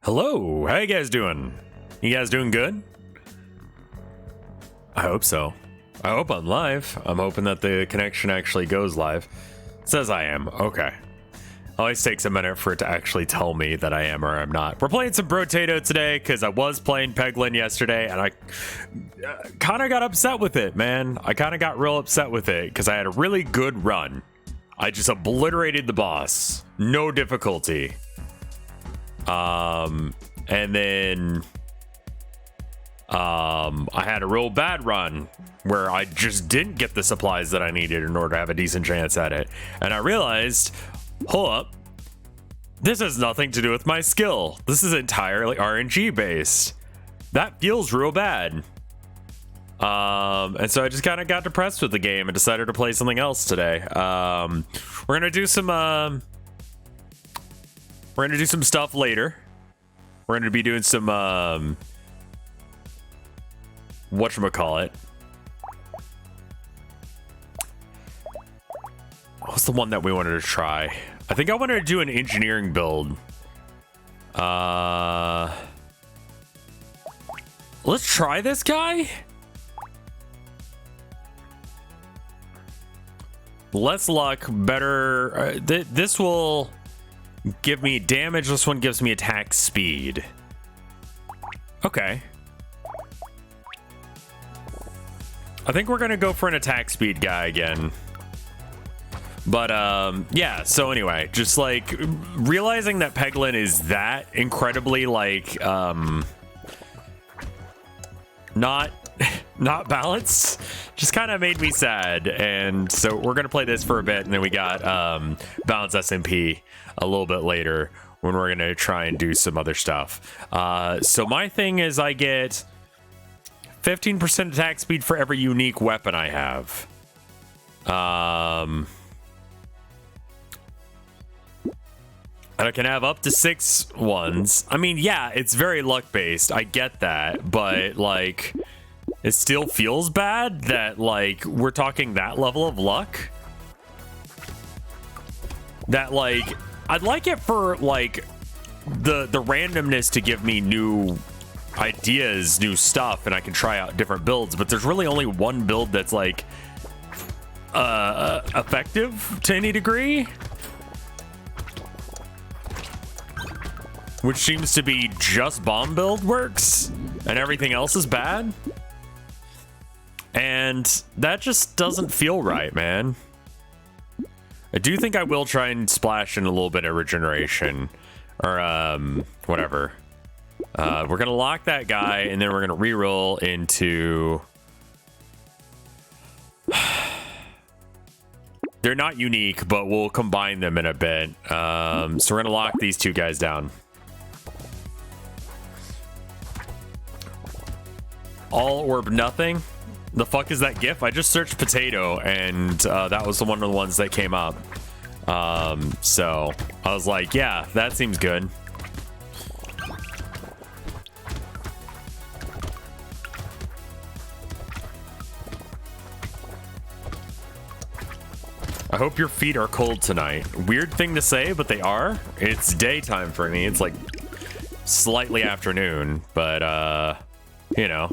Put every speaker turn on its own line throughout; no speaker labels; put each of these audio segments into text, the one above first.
Hello, how you guys doing? You guys doing good? I hope so. I hope I'm live. I'm hoping that the connection actually goes live. It says I am. Okay. Always takes a minute for it to actually tell me that I am or I'm not. We're playing some Brotato today because I was playing Peglin yesterday and I kind of got upset with it, man. I kind of got real upset with it because I had a really good run. I just obliterated the boss. No difficulty. And then I had a real bad run where I just didn't get the supplies that I needed in order to have a decent chance at it. And I realized, hold up, this has nothing to do with my skill. This is entirely RNG based. That feels real bad. And so I just kind of got depressed with the game and decided to play something else today. We're gonna do some stuff later. We're gonna be doing some whatchamacallit. What's the one that we wanted to try? I think I wanted to do an engineering build. Let's try this guy. Less luck, better. This will give me damage. This one gives me attack speed. Okay. I think we're gonna go for an attack speed guy again. But yeah, so anyway, just like realizing that Peglin is that incredibly like not balanced just kind of made me sad. And so we're gonna play this for a bit, and then we got balance SMP a little bit later when we're gonna try and do some other stuff. So my thing is I get 15% attack speed for every unique weapon I have. And I can have up to 6 ones. I mean, yeah, it's very luck based. I get that, but like it still feels bad that like we're talking that level of luck. That like I'd like it for like the randomness to give me new ideas, new stuff, and I can try out different builds, but there's really only one build that's like effective to any degree, which seems to be just bomb build works and everything else is bad. And that just doesn't feel right, man. I do think I will try and splash in a little bit of regeneration or whatever. We're gonna lock that guy and then we're gonna reroll into they're not unique, but we'll combine them in a bit. So we're gonna lock these two guys down. All or nothing. The fuck is that GIF? I just searched potato and that was one of the ones that came up. So I was like, yeah, that seems good. I hope your feet are cold tonight. Weird thing to say, but they are. It's daytime for me. It's like slightly afternoon, but you know.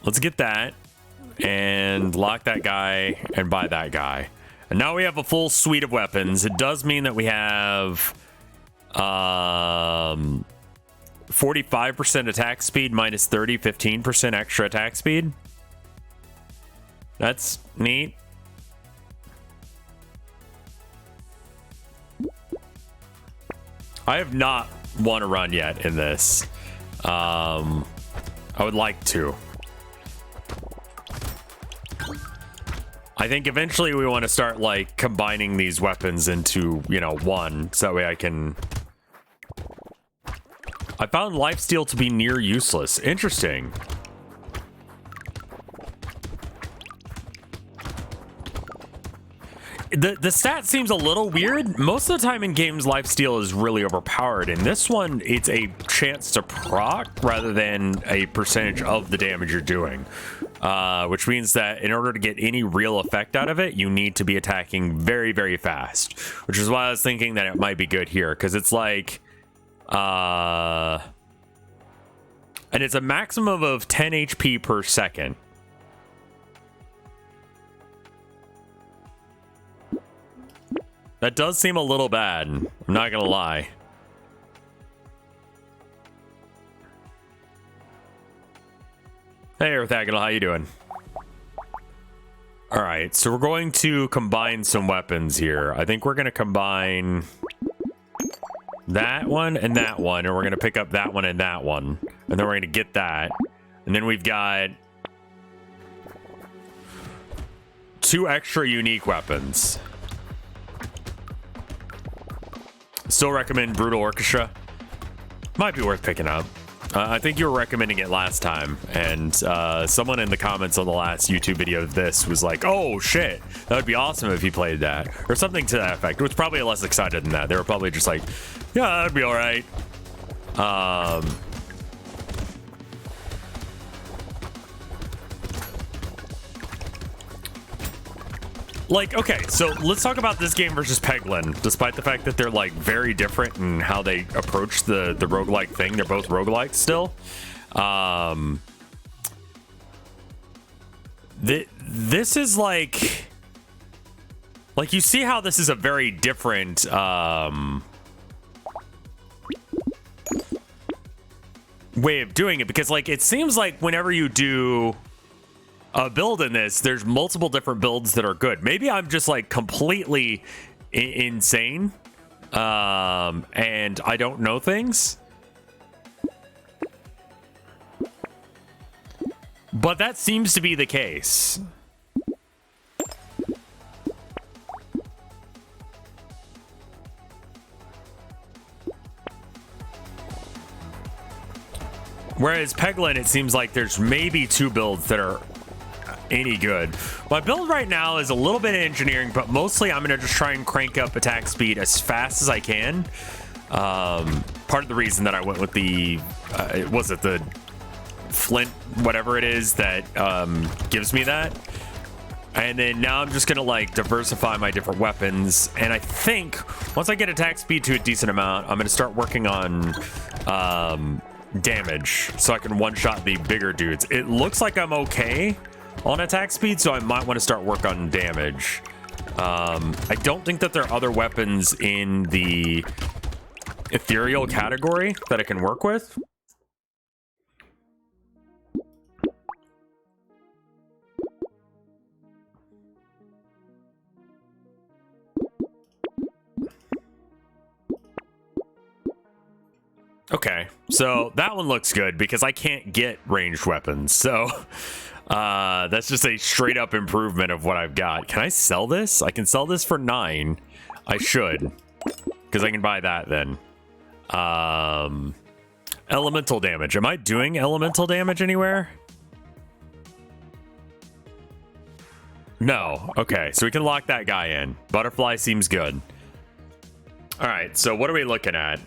Let's get that and lock that guy and buy that guy. And now we have a full suite of weapons. It does mean that we have 45% attack speed minus 30, 15% extra attack speed. That's neat. I have not won a run yet in this. I would like to. I think eventually we want to start like combining these weapons into, you know, one, so that way I can. I found lifesteal to be near useless. Interesting. The stat seems a little weird. Most of the time in games, lifesteal is really overpowered. In this one, it's a chance to proc rather than a percentage of the damage you're doing, which means that in order to get any real effect out of it, you need to be attacking very, very fast, which is why I was thinking that it might be good here, because it's like, and it's a maximum of 10 HP per second. That does seem a little bad, I'm not gonna lie. Hey, Orthagonal, how you doing? All right, so we're going to combine some weapons here. I think we're gonna combine that one, and we're gonna pick up that one and that one, and then we're gonna get that, and then we've got 2 extra unique weapons. Still recommend Brutal Orchestra. Might be worth picking up. I think you were recommending it last time, and someone in the comments on the last YouTube video of this was like, oh shit, that would be awesome if you played that, or something to that effect. It was probably less excited than that. They were probably just like, yeah, that'd be all right. Like, okay, so let's talk about this game versus Peglin. Despite the fact that they're like very different in how they approach the roguelike thing, they're both roguelikes still. This is like you see how this is a very different way of doing it, because like it seems like whenever you do a build in this, there's multiple different builds that are good. Maybe I'm just like completely insane and I don't know things, but that seems to be the case. Whereas Peglin, it seems like there's maybe 2 builds that are any good. My build right now is a little bit of engineering, but mostly I'm gonna just try and crank up attack speed as fast as I can. Part of the reason that I went with the was it the flint, whatever it is that gives me that, and then now I'm just gonna like diversify my different weapons, and I think once I get attack speed to a decent amount, I'm gonna start working on damage so I can one-shot the bigger dudes. It looks like I'm okay on attack speed, so I might want to start work on damage. I don't think that there are other weapons in the ethereal category that I can work with. Okay, so that one looks good because I can't get ranged weapons, so that's just a straight up improvement of what I've got. Can I sell this? I can sell this for 9. I should, because I can buy that then. Elemental damage. Am I doing elemental damage anywhere? No. Okay, so we can lock that guy in. Butterfly seems good. All right, so what are we looking at?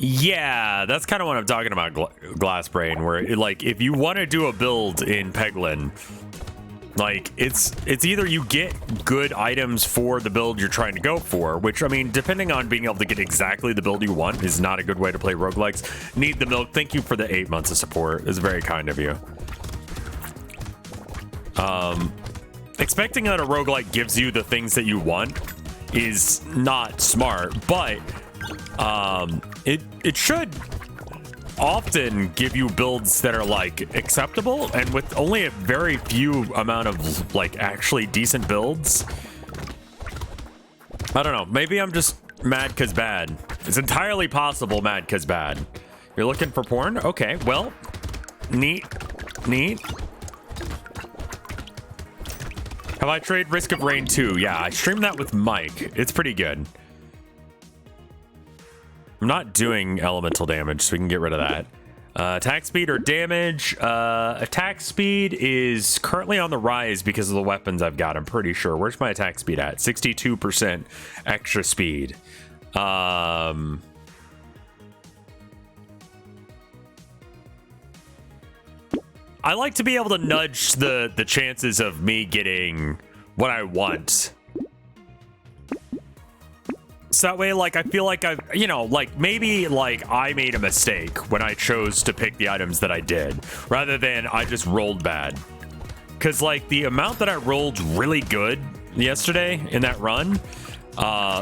Yeah, that's kind of what I'm talking about, Glass Brain, where like if you want to do a build in Peglin, like it's either you get good items for the build you're trying to go for, which I mean, depending on being able to get exactly the build you want is not a good way to play roguelikes. Need the milk. Thank you for the 8 months of support. It's very kind of you. Expecting that a roguelike gives you the things that you want is not smart, but it should often give you builds that are like acceptable, and with only a very few amount of like actually decent builds. I don't know, maybe I'm just mad cause bad. It's entirely possible mad cause bad. You're looking for porn? Okay, well, neat. Have I tried Risk of Rain 2? Yeah, I streamed that with Mike. It's pretty good. I'm not doing elemental damage, so we can get rid of that. Attack speed or damage? Attack speed is currently on the rise because of the weapons I've got, I'm pretty sure. Where's my attack speed at? 62% extra speed. I like to be able to nudge the chances of me getting what I want. So that way, like, I feel like I've, you know, like, maybe, like, I made a mistake when I chose to pick the items that I did, rather than I just rolled bad. Because, like, the amount that I rolled really good yesterday in that run,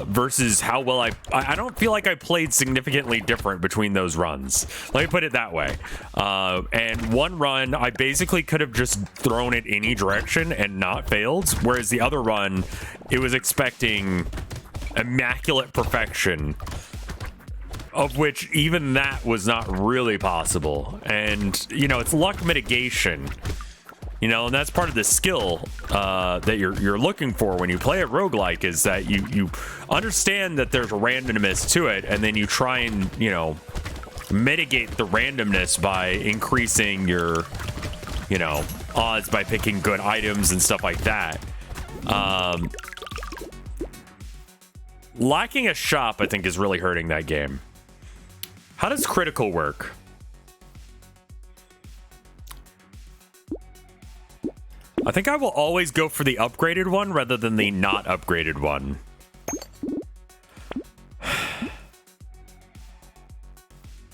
versus how well I don't feel like I played significantly different between those runs. Let me put it that way. And one run, I basically could have just thrown it any direction and not failed, whereas the other run, it was expecting immaculate perfection, of which even that was not really possible. And, you know, it's luck mitigation, you know, and that's part of the skill that you're looking for when you play a roguelike, is that you understand that there's a randomness to it, and then you try and, you know, mitigate the randomness by increasing your, you know, odds by picking good items and stuff like that. Lacking a shop, I think, is really hurting that game. How does critical work? I think I will always go for the upgraded one rather than the not upgraded one.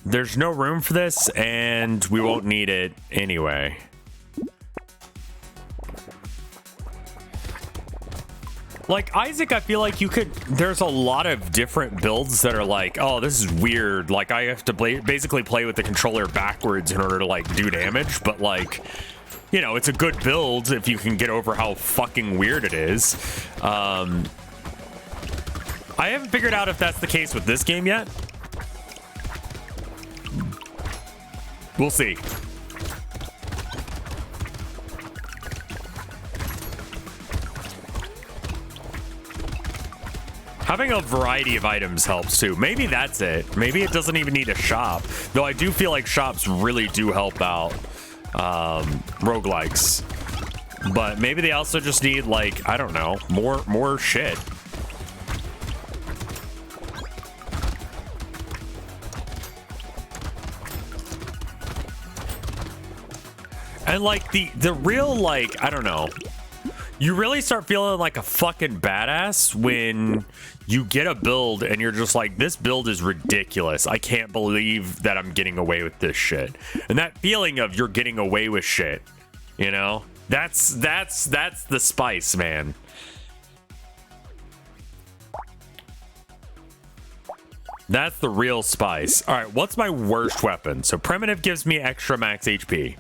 There's no room for this, and we won't need it anyway. Like, Isaac, I feel like you could... There's a lot of different builds that are like, oh, this is weird. Like, I have to basically play with the controller backwards in order to, like, do damage. But, like, you know, it's a good build if you can get over how fucking weird it is. I haven't figured out if that's the case with this game yet. We'll see. Having a variety of items helps too. Maybe that's it. Maybe it doesn't even need a shop. Though I do feel like shops really do help out roguelikes. But maybe they also just need, like, I don't know, more shit. And like the real, like, I don't know. You really start feeling like a fucking badass when you get a build and you're just like, this build is ridiculous. I can't believe that I'm getting away with this shit. And that feeling of you're getting away with shit, you know? That's the spice, man. That's the real spice. All right, what's my worst weapon? So primitive gives me extra max HP.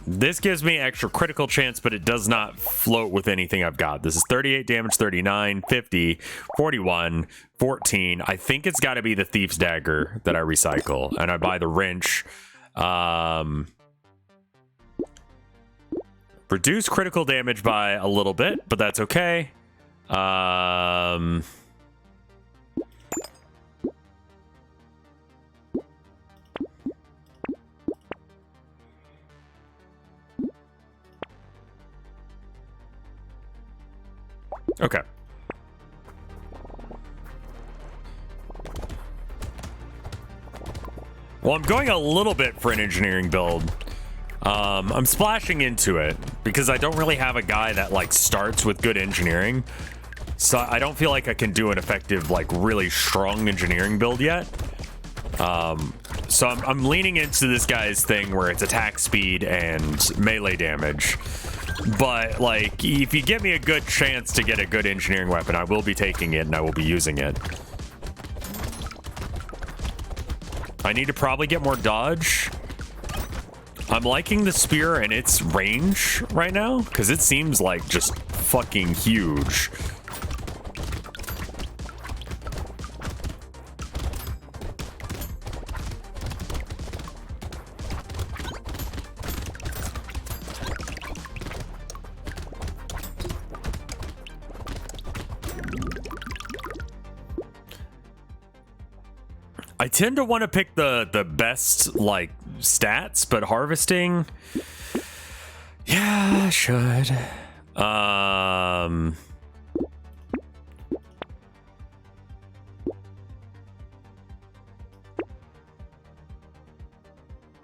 This gives me extra critical chance, but it does not float with anything I've got. This is 38 damage, 39, 50, 41, 14. I think it's got to be the Thief's Dagger that I recycle, and I buy the wrench. Reduce critical damage by a little bit, but that's okay. Okay. Well, I'm going a little bit for an engineering build. I'm splashing into it because I don't really have a guy that, like, starts with good engineering. So I don't feel like I can do an effective, like, really strong engineering build yet. So I'm leaning into this guy's thing where it's attack speed and melee damage. But, like, if you give me a good chance to get a good engineering weapon, I will be taking it and I will be using it. I need to probably get more dodge. I'm liking the spear and its range right now because it seems like just fucking huge. I tend to want to pick the best like stats, but harvesting, yeah, I should.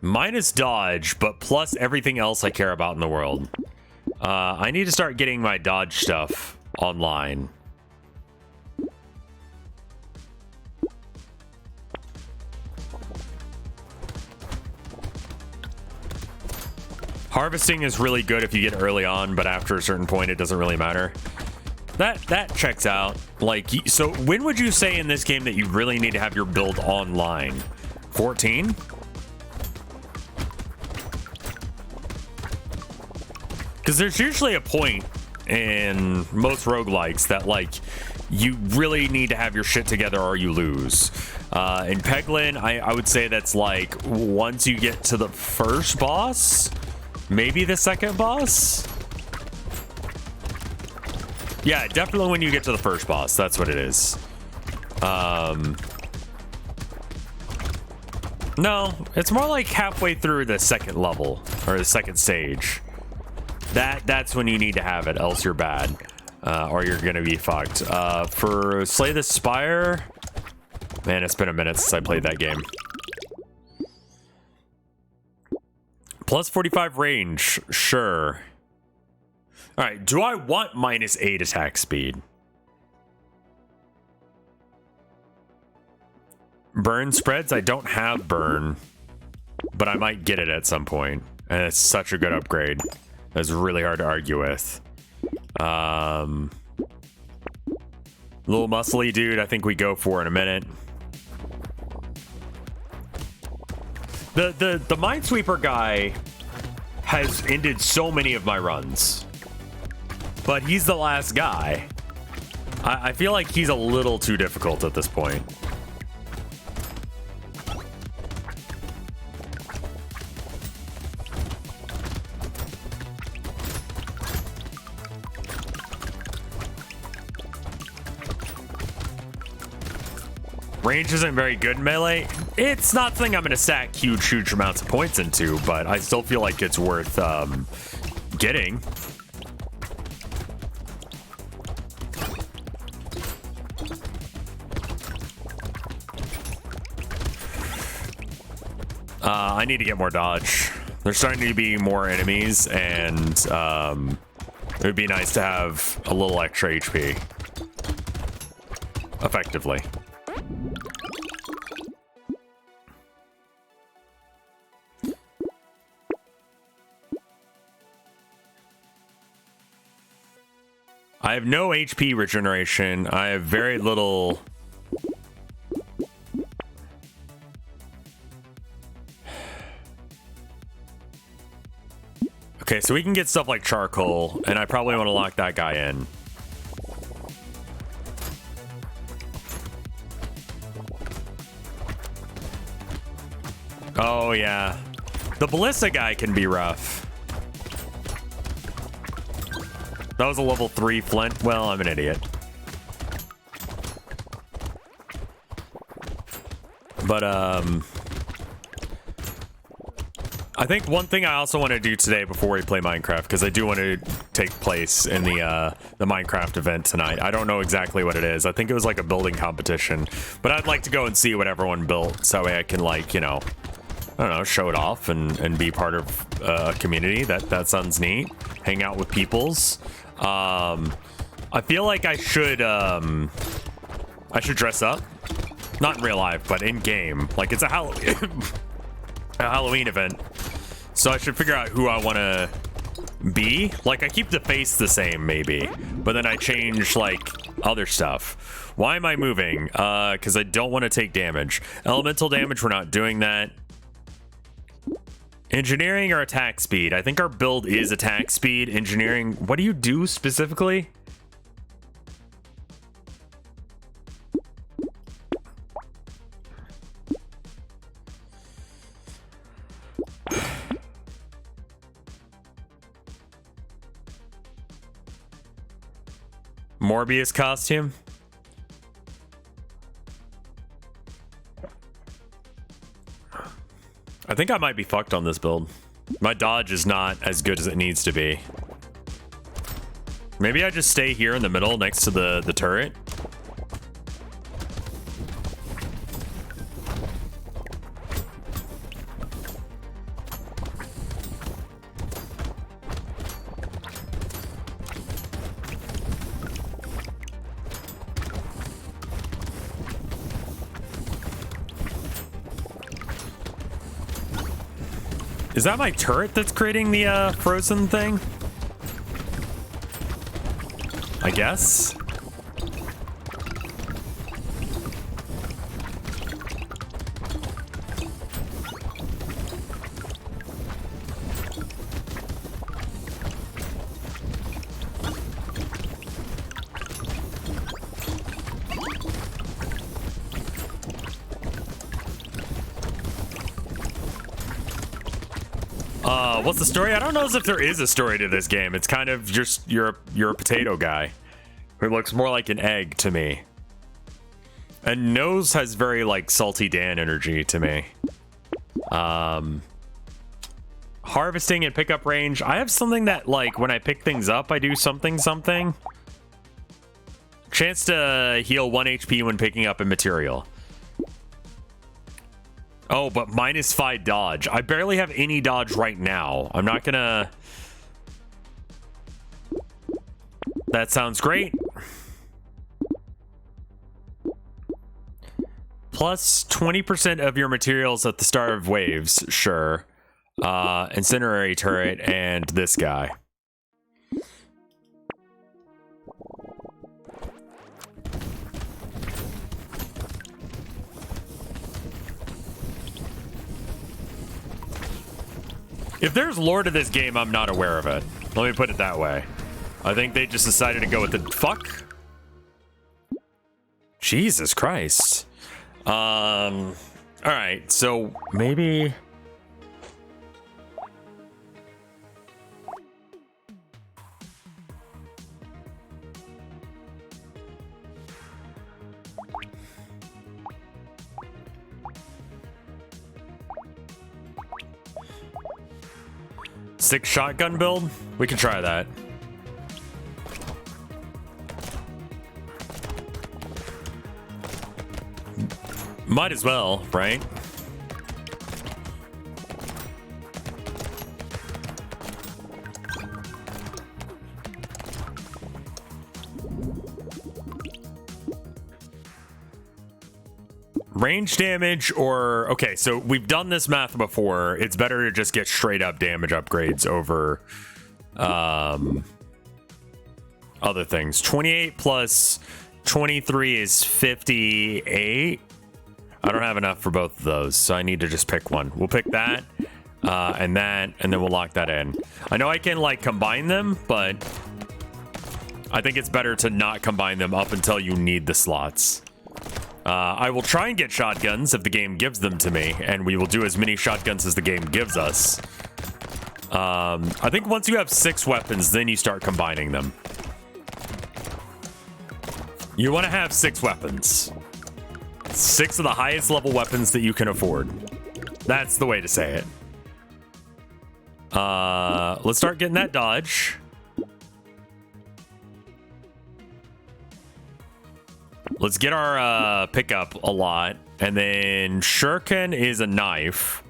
Minus dodge, but plus everything else I care about in the world. I need to start getting my dodge stuff online. Harvesting is really good if you get early on, but after a certain point, it doesn't really matter. That checks out. Like, so when would you say in this game that you really need to have your build online? 14? Because there's usually a point in most roguelikes that, like, you really need to have your shit together or you lose. In Peglin, I would say that's like once you get to the first boss, maybe the second boss. Yeah, definitely when you get to the first boss, that's what it is. No, it's more like halfway through the second level or the second stage. That's when you need to have it, else you're bad, or you're gonna be fucked. For Slay the Spire, man, it's been a minute since I played that game. Plus 45 range, sure. All right, do I want minus 8 attack speed? Burn spreads, I don't have burn, but I might get it at some point, and it's such a good upgrade. That's really hard to argue with. Little muscly dude, I think we go for in a minute. The Minesweeper guy has ended so many of my runs, but he's the last guy. I feel like he's a little too difficult at this point. Range isn't very good in melee. It's not something I'm going to stack huge amounts of points into, but I still feel like it's worth getting. I need to get more dodge. There's starting to be more enemies, and it would be nice to have a little extra HP. Effectively. I have no HP regeneration. I have very little. Okay, so we can get stuff like charcoal, and I probably want to lock that guy in. Oh, yeah. The ballista guy can be rough. That was a level 3 flint. Well, I'm an idiot. But, I think one thing I also want to do today before we play Minecraft, because I do want to take place in the Minecraft event tonight. I don't know exactly what it is. I think it was like a building competition. But I'd like to go and see what everyone built, so that way I can, like, you know, I don't know, show it off and be part of a community. That sounds neat. Hang out with peoples. I feel like I should dress up, not in real life, but in game. Like, it's a Halloween event, so I should figure out who I want to be. Like, I keep the face the same, maybe, but then I change like other stuff. Why am I moving? Because I don't want to take damage. Elemental damage, we're not doing that. Engineering or attack speed? I think our build is attack speed. Engineering, what do you do specifically? Morbius costume? I think I might be fucked on this build. My dodge is not as good as it needs to be. Maybe I just stay here in the middle next to the turret. Is that my turret that's creating the frozen thing? I guess. What's the story? I don't know if there is a story to this game. It's kind of just you're a potato guy who looks more like an egg to me. And Nose has very like Salty Dan energy to me. Harvesting and pickup range. I have something that like when I pick things up, I do something. Chance to heal 1 HP when picking up a material. Oh, but -5 dodge. I barely have any dodge right now. I'm not gonna... That sounds great. Plus 20% of your materials at the start of waves. Sure. Incendiary turret and this guy. If there's lore to this game, I'm not aware of it. Let me put it that way. I think they just decided to go with the fuck. Jesus Christ. All right, so maybe. Six shotgun build? We can try that. Might as well, right? Range damage or... Okay, so we've done this math before. It's better to just get straight up damage upgrades over other things. 28 plus 23 is 58. I don't have enough for both of those, so I need to just pick one. We'll pick that, and then we'll lock that in. I know I can, like, combine them, but I think it's better to not combine them up until you need the slots. I will try and get shotguns if the game gives them to me, and we will do as many shotguns as the game gives us. I think once you have 6 weapons, then you start combining them. You want to have 6 weapons. 6 of the highest level weapons that you can afford. That's the way to say it. Let's start getting that dodge. Let's get our pickup a lot. And then Shuriken is a knife.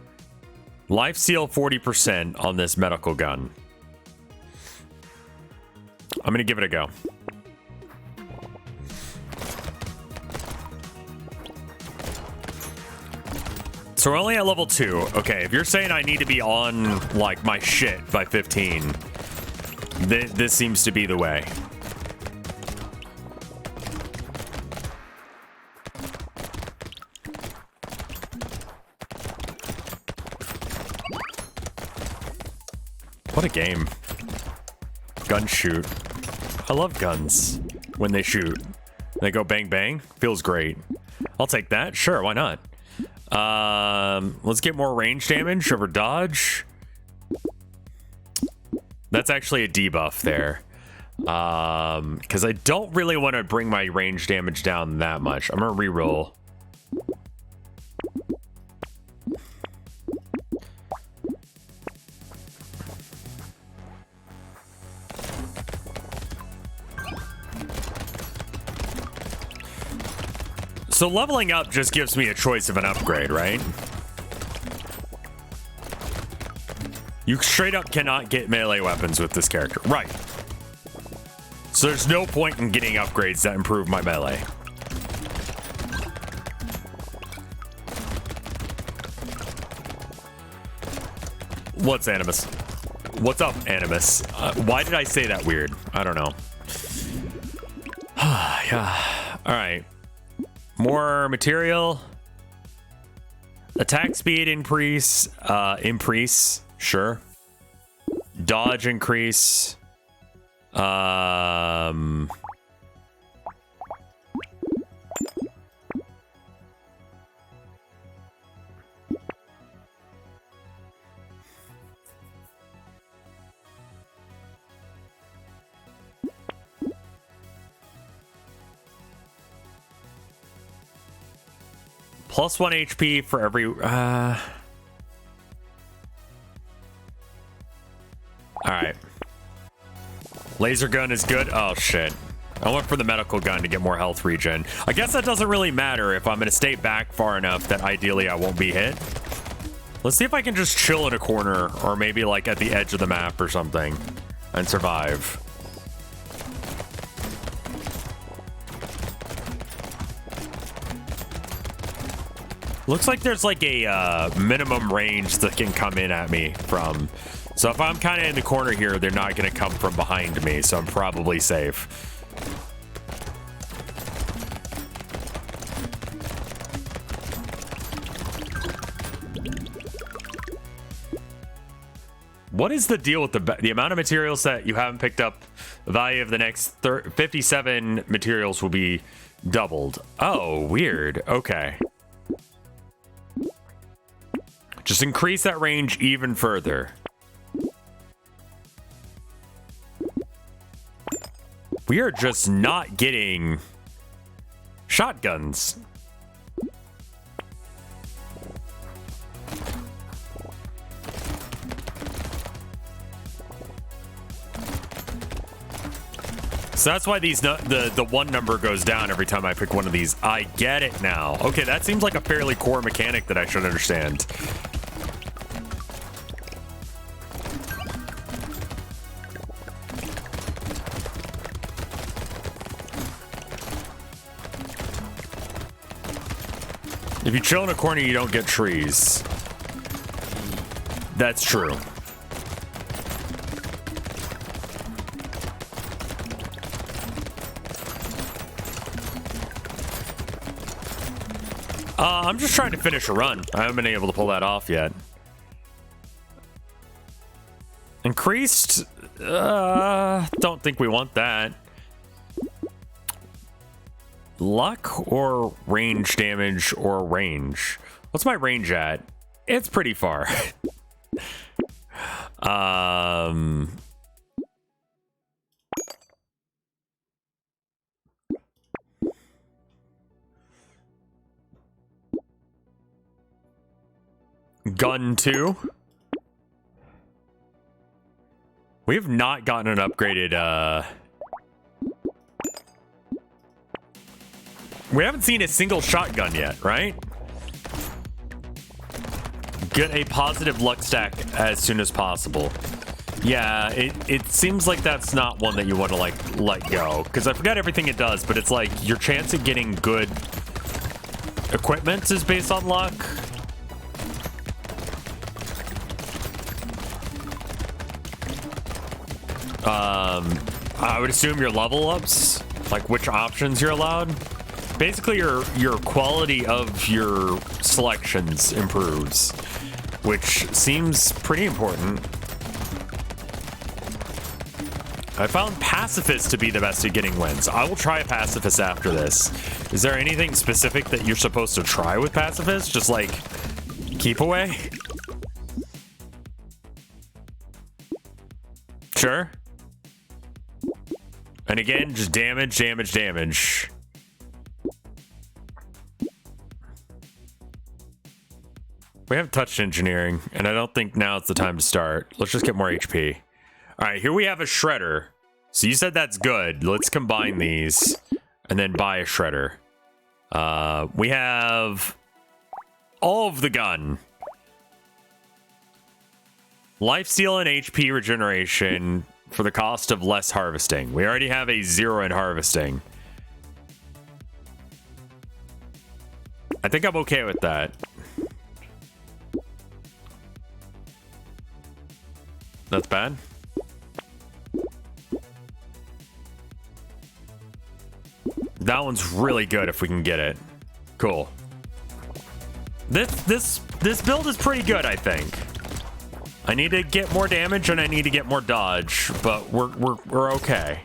Life steal 40% on this medical gun. I'm going to give it a go. So we're only at level 2. Okay, if you're saying I need to be on, like, my shit by 15, this seems to be the way. What a game. Gun shoot. I love guns when they shoot. They go bang bang. Feels great. I'll take that. Sure, why not? Let's get more range damage over dodge. That's actually a debuff there. Because I don't really want to bring my range damage down that much. I'm gonna reroll. So leveling up just gives me a choice of an upgrade, right? You straight up cannot get melee weapons with this character. Right. So there's no point in getting upgrades that improve my melee. What's Animus? What's up, Animus? Why did I say that weird? I don't know. Yeah. All right. More material. Attack speed increase. Increase. Sure. Dodge increase. Plus 1 HP for every... Alright. Laser gun is good. Oh, shit. I went for the medical gun to get more health regen. I guess that doesn't really matter if I'm going to stay back far enough that ideally I won't be hit. Let's see if I can just chill in a corner or maybe like at the edge of the map or something and survive. Looks like there's like a minimum range that can come in at me from. So if I'm kind of in the corner here, they're not going to come from behind me. So I'm probably safe. What is the deal with the amount of materials that you haven't picked up? The value of the next 57 materials will be doubled. Oh, weird. Okay. Just increase that range even further. We are just not getting shotguns. So that's why these the one number goes down every time I pick one of these. I get it now. Okay, that seems like a fairly core mechanic that I should understand. If you chill in a corner, you don't get trees. That's true. I'm just trying to finish a run. I haven't been able to pull that off yet. Increased? Don't think we want that. Luck or range damage or range? What's my range at? It's pretty far. Gun 2. We have not gotten an upgraded, we haven't seen a single shotgun yet, right? Get a positive luck stack as soon as possible. Yeah, it seems like that's not one that you want to, like, let go. Because I forgot everything it does, but it's like your chance of getting good equipment is based on luck. I would assume your level ups, like which options you're allowed. Basically, your quality of your selections improves, which seems pretty important. I found Pacifist to be the best at getting wins. I will try Pacifist after this. Is there anything specific that you're supposed to try with Pacifist? Just like keep away? Sure. And again, just damage, damage, damage. We haven't touched engineering, and I don't think now it's the time to start. Let's just get more HP. All right, here we have a shredder. So you said that's good. Let's combine these and then buy a shredder. We have all of the gun. Lifesteal and HP regeneration for the cost of less harvesting. We already have a 0 in harvesting. I think I'm okay with that. That's bad. That one's really good if we can get it. Cool. This build is pretty good, I think. I need to get more damage and I need to get more dodge, but we're okay.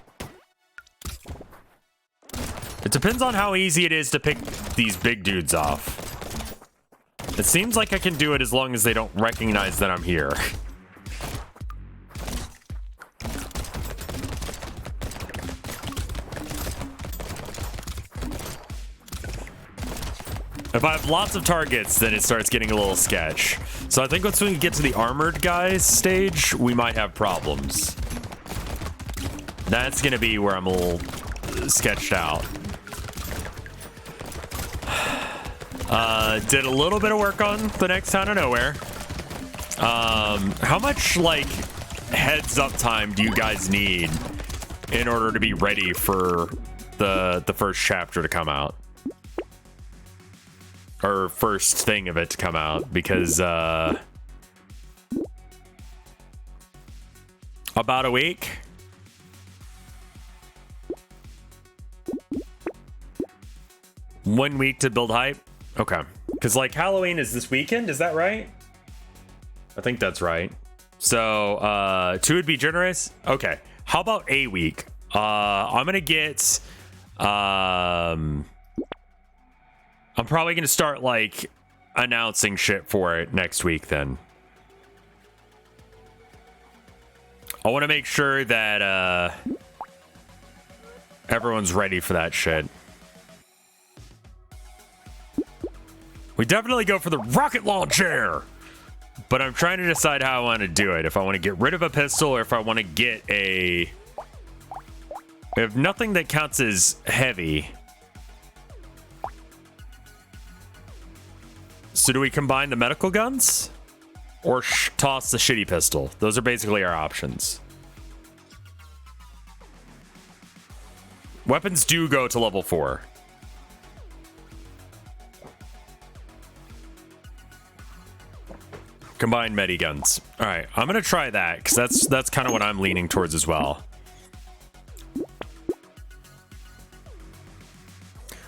It depends on how easy it is to pick these big dudes off. It seems like I can do it as long as they don't recognize that I'm here. If I have lots of targets, then it starts getting a little sketch. So I think once we get to the armored guys stage, we might have problems. That's going to be where I'm a little sketched out. Did a little bit of work on the next town of nowhere. How much, like, heads up time do you guys need in order to be ready for the first chapter to come out? Or first thing of it to come out, because about a week. One week to build hype. Okay, because like Halloween is this weekend, is that right? I think that's right. So 2 would be generous. Okay, how about a week? I'm gonna get I'm probably going to start, like, announcing shit for it next week, then. I want to make sure that, everyone's ready for that shit. We definitely go for the rocket launcher! But I'm trying to decide how I want to do it. If I want to get rid of a pistol, or if I want to get a... We have nothing that counts as heavy. So do we combine the medical guns or toss the shitty pistol? Those are basically our options. Weapons do go to level 4. Combined medi guns. All right, I'm gonna try that because that's kind of what I'm leaning towards as well.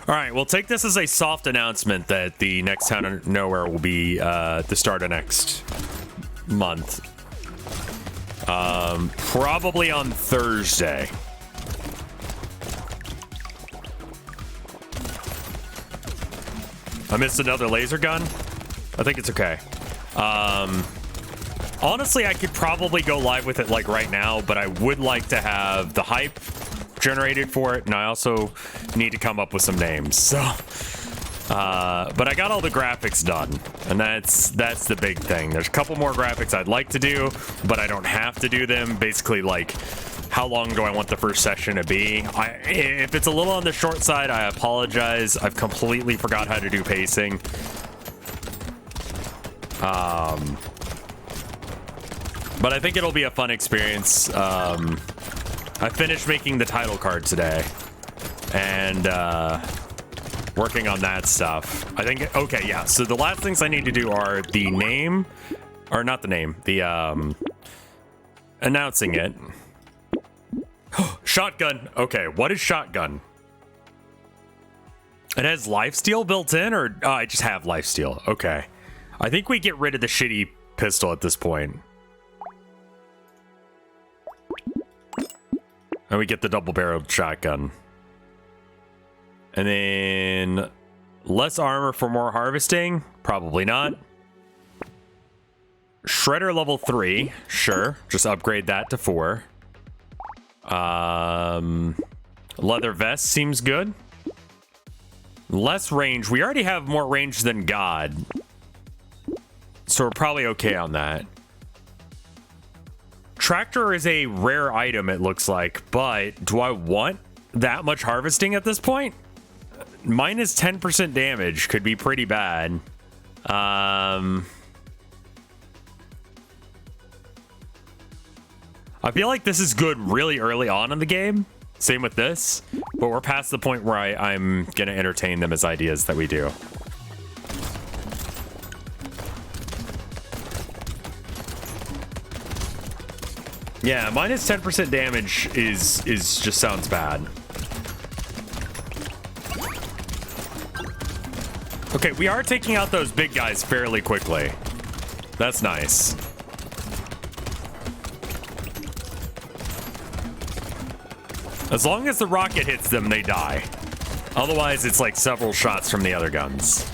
All right, we'll take this as a soft announcement that the next town of nowhere will be the start of next month. Probably on Thursday. I missed another laser gun. I think it's okay. Honestly, I could probably go live with it like right now, but I would like to have the hype generated for it, and I also need to come up with some names. So but I got all the graphics done, and that's the big thing. There's a couple more graphics I'd like to do, but I don't have to do them. Basically, like, how long do I want the first session to be? If it's a little on the short side, I apologize. I've completely forgot how to do pacing. But I think it'll be a fun experience. I finished making the title card today, and working on that stuff. I think, okay, yeah, so the last things I need to do are the name, or not the name, the announcing it. Shotgun. Okay, what is shotgun? It has lifesteal built in, or I just have lifesteal. Okay, I think we get rid of the shitty pistol at this point. And we get the double-barreled shotgun. And then less armor for more harvesting? Probably not. Shredder level 3. Sure. Just upgrade that to 4. Leather vest seems good. Less range. We already have more range than God. So we're probably okay on that. Tractor is a rare item, it looks like, but do I want that much harvesting at this point? minus 10% damage could be pretty bad. I feel like this is good really early on in the game. Same with this, but we're past the point where I'm gonna entertain them as ideas that we do. Yeah, minus 10% damage is just sounds bad. Okay, we are taking out those big guys fairly quickly. That's nice. As long as the rocket hits them, they die. Otherwise, it's like several shots from the other guns.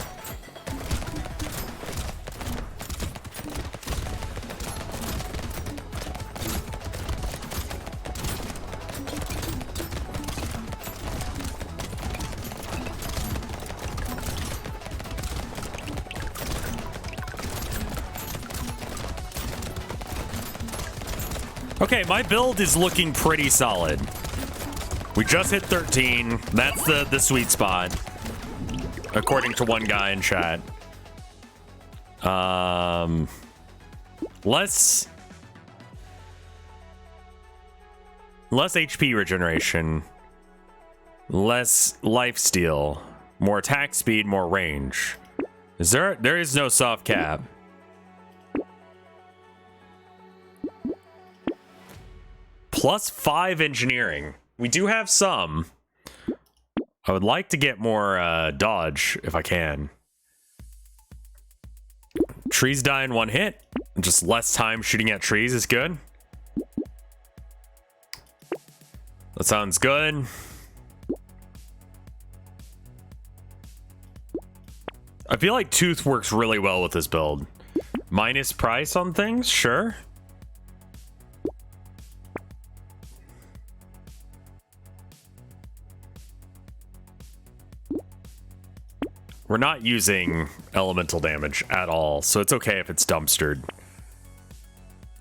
Okay, my build is looking pretty solid. We just hit 13. That's the sweet spot, according to one guy in chat. Less HP regeneration, less lifesteal, more attack speed, more range. There is no soft cap. +5 engineering. We do have some. I would like to get more dodge if I can. Trees die in one hit. Just less time shooting at trees is good. That sounds good. I feel like Tooth works really well with this build. Minus price on things, sure. We're not using elemental damage at all, so it's okay if it's dumpstered.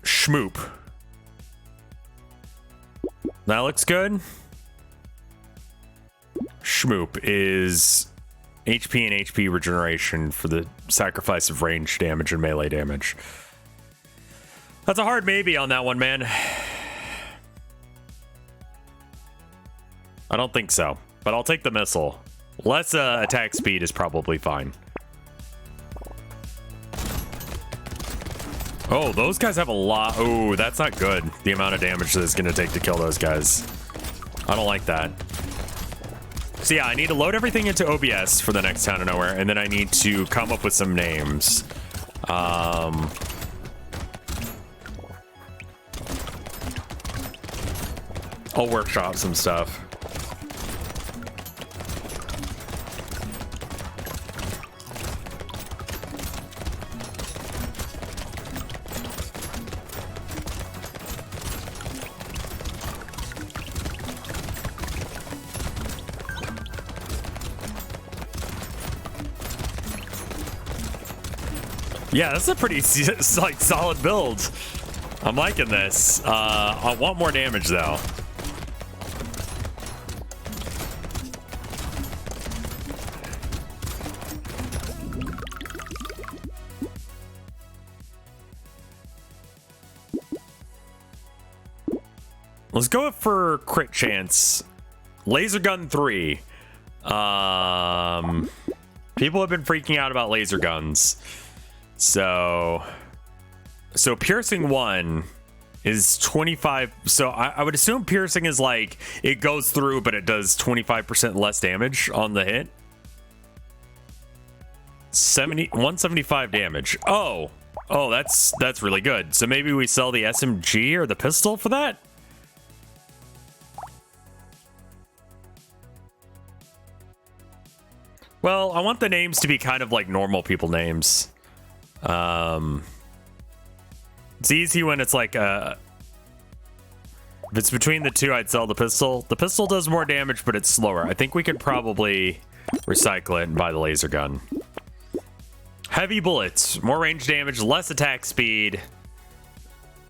Schmoop. That looks good. Schmoop is HP and HP regeneration for the sacrifice of range damage and melee damage. That's a hard maybe on that one, man. I don't think so, but I'll take the missile. Less attack speed is probably fine. Oh, those guys have a lot. Oh, that's not good. The amount of damage that it's going to take to kill those guys. I don't like that. So yeah, I need to load everything into OBS for the next Town of Nowhere, and then I need to come up with some names. I'll workshop some stuff. Yeah, that's a pretty like solid build. I'm liking this. I want more damage though. Let's go for crit chance. Laser gun 3. People have been freaking out about laser guns. So piercing 1 is 25. So I would assume piercing is like it goes through, but it does 25% less damage on the hit. 175 damage. Oh, that's really good. So maybe we sell the SMG or the pistol for that. Well, I want the names to be kind of like normal people names. It's easy when it's like if it's between the two, I'd sell the pistol. The pistol does more damage, but it's slower. I think we could probably recycle it and buy the laser gun. Heavy bullets, more range damage, less attack speed,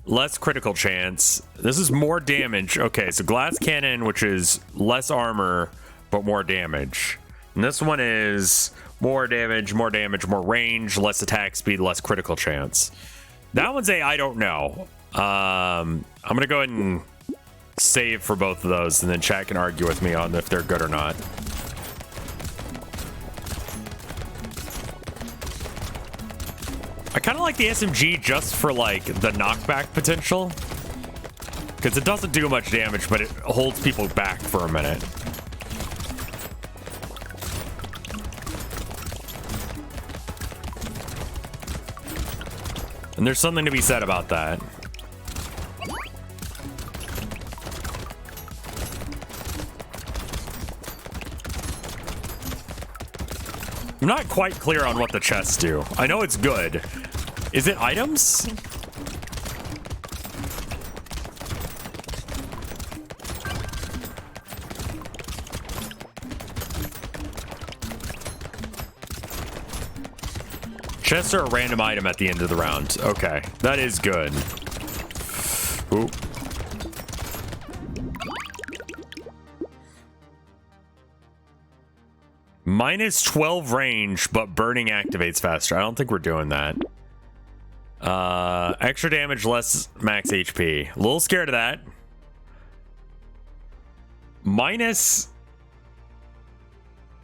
less critical chance. This is more damage. Okay, so glass cannon, which is less armor but more damage. And this one is more damage, more range, less attack speed, less critical chance. That one's I don't know. I'm gonna go ahead and save for both of those, and then chat can argue with me on if they're good or not. I kind of like the SMG just for like the knockback potential, because it doesn't do much damage, but it holds people back for a minute. And there's something to be said about that. I'm not quite clear on what the chests do. I know it's good. Is it items? Chests are a random item at the end of the round. Okay, that is good. Ooh. Minus 12 range, but burning activates faster. I don't think we're doing that. Extra damage, less max HP. A little scared of that. Minus...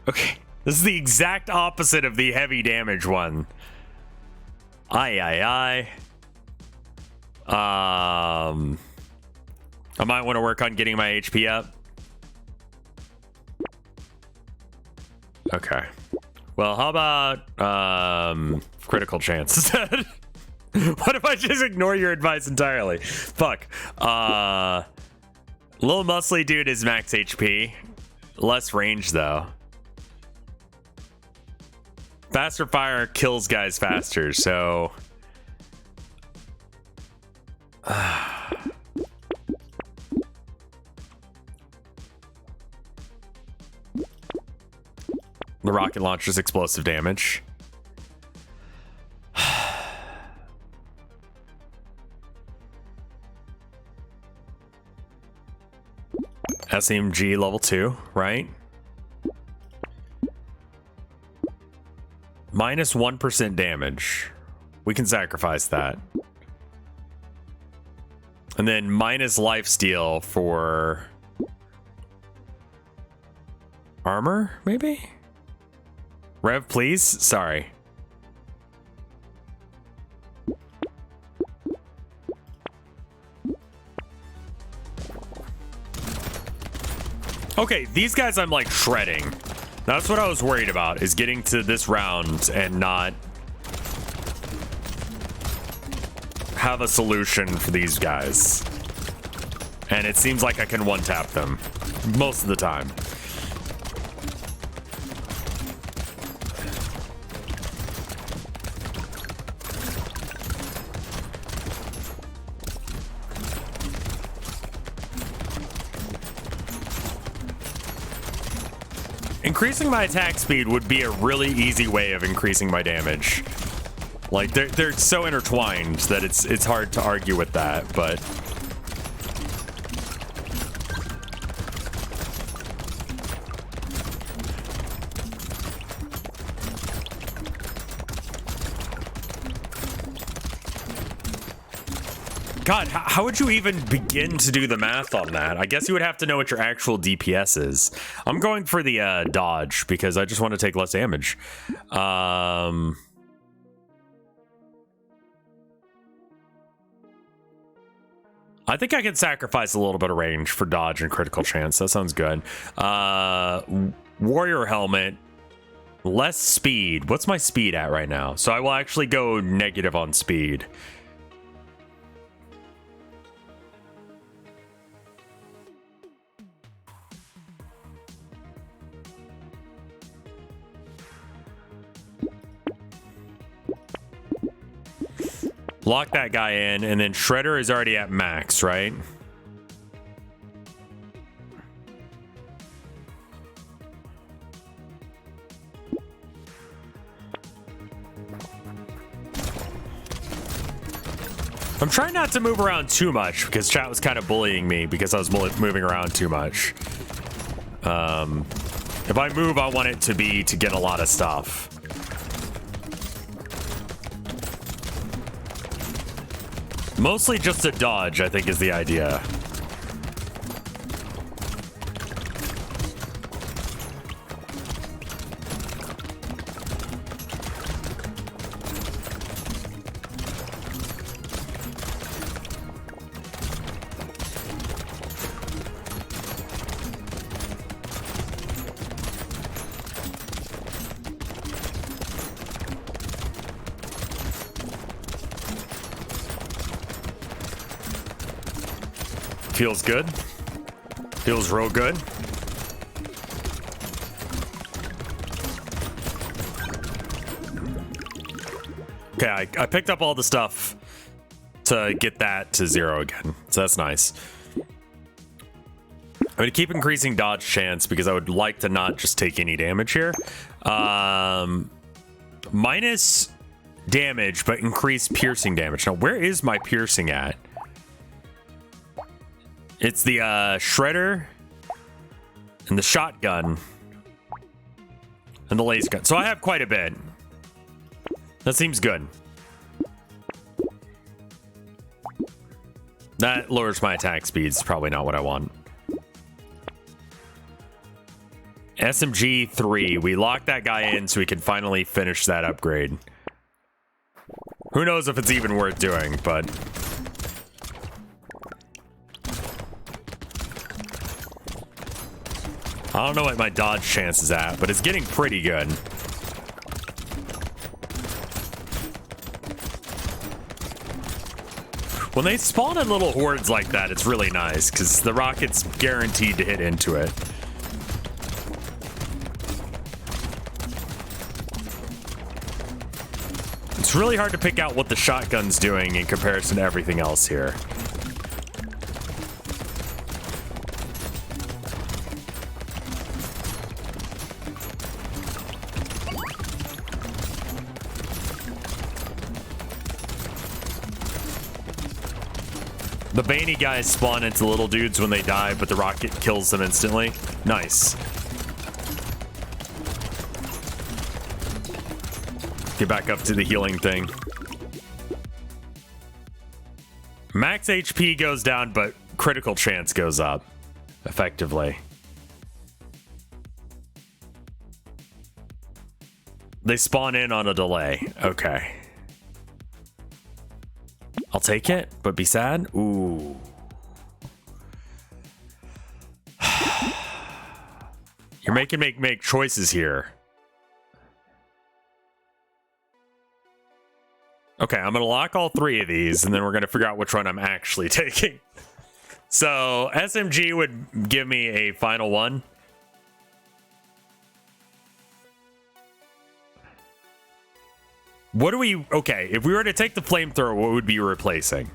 Okay, this is the exact opposite of the heavy damage one. I might want to work on getting my HP up. Okay. Well, how about critical chance instead? What if I just ignore your advice entirely? Fuck. Little muscly dude is max HP. Less range though. Faster fire kills guys faster, so the rocket launcher's explosive damage. SMG level 2, right? Minus 1% damage. We can sacrifice that. And then minus lifesteal for armor, maybe? Rev, please? Sorry. Okay, these guys I'm like shredding. That's what I was worried about, is getting to this round and not have a solution for these guys. And it seems like I can one-tap them most of the time. Increasing my attack speed would be a really easy way of increasing my damage. Like they're so intertwined that it's hard to argue with that, but God, how would you even begin to do the math on that? I guess you would have to know what your actual DPS is. I'm going for the dodge because I just want to take less damage. I think I can sacrifice a little bit of range for dodge and critical chance. That sounds good. Warrior helmet, less speed. What's my speed at right now? So I will actually go negative on speed. Lock that guy in, and then Shredder is already at max, right? I'm trying not to move around too much because chat was kind of bullying me because I was moving around too much. If I move, I want it to be to get a lot of stuff. Mostly just a dodge, I think, is the idea. Feels good. Feels real good. Okay, I picked up all the stuff to get that to 0 again. So that's nice. I'm going to keep increasing dodge chance because I would like to not just take any damage here. Minus damage, but increase piercing damage. Now, where is my piercing at? It's the shredder and the shotgun and the laser gun. So I have quite a bit. That seems good. That lowers my attack speed. It's probably not what I want. SMG 3. We locked that guy in so we can finally finish that upgrade. Who knows if it's even worth doing, but... I don't know what my dodge chance is at, but it's getting pretty good. When they spawn in little hordes like that, it's really nice, because the rocket's guaranteed to hit into it. It's really hard to pick out what the shotgun's doing in comparison to everything else here. The Baney guys spawn into little dudes when they die, but the rocket kills them instantly. Nice. Get back up to the healing thing. Max HP goes down, but critical chance goes up, effectively. They spawn in on a delay. Okay. I'll take it, but be sad. Ooh. You're making make choices here. Okay, I'm gonna lock all 3 of these, and then we're gonna figure out which one I'm actually taking. So SMG would give me a final one. What do we... Okay, if we were to take the flamethrower, what would be replacing?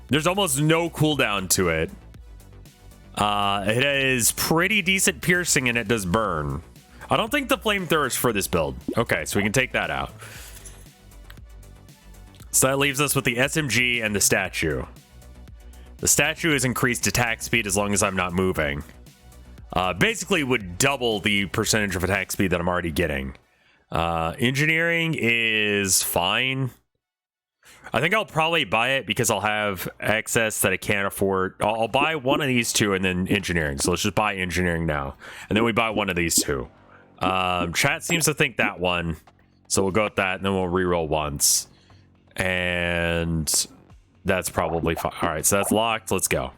There's almost no cooldown to it. It is pretty decent piercing, and it does burn. I don't think the flamethrower is for this build. Okay, so we can take that out. So that leaves us with the SMG and the statue. The statue is increased attack speed as long as I'm not moving. Basically would double the percentage of attack speed that I'm already getting. Engineering is fine. I think I'll probably buy it because I'll have excess that I can't afford. I'll buy one of these 2 and then engineering. So let's just buy engineering now. And then we buy one of these 2. Chat seems to think that one. So we'll go with that and then we'll reroll once. And that's probably fine. All right, so that's locked. Let's go.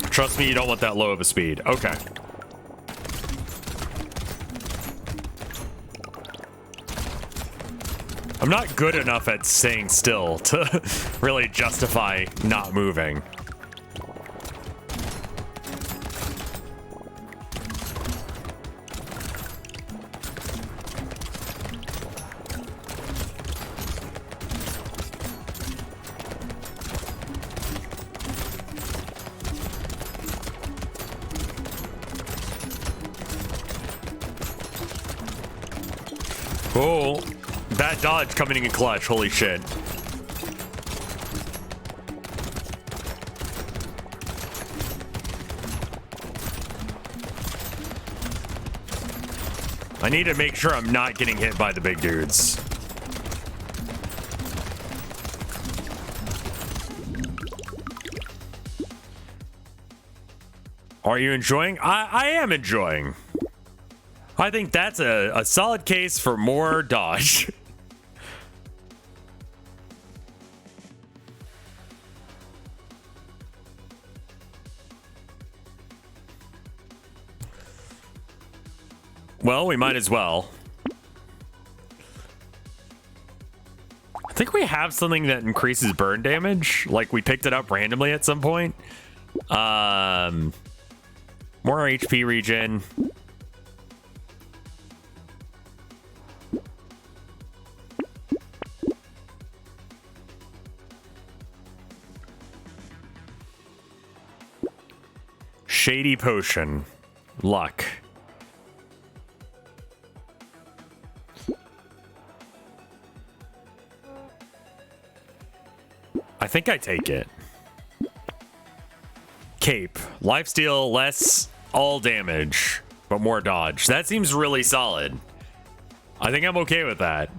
Trust me, you don't want that low of a speed. Okay. I'm not good enough at staying still to really justify not moving. Oh, that dodge coming in clutch. Holy shit. I need to make sure I'm not getting hit by the big dudes. Are you enjoying? I am enjoying. I think that's a solid case for more dodge. Well, we might as well. I think we have something that increases burn damage. Like we picked it up randomly at some point. More HP regen. Shady potion. Luck. I think I take it. Cape. Lifesteal, less all damage, but more dodge. That seems really solid. I think I'm okay with that.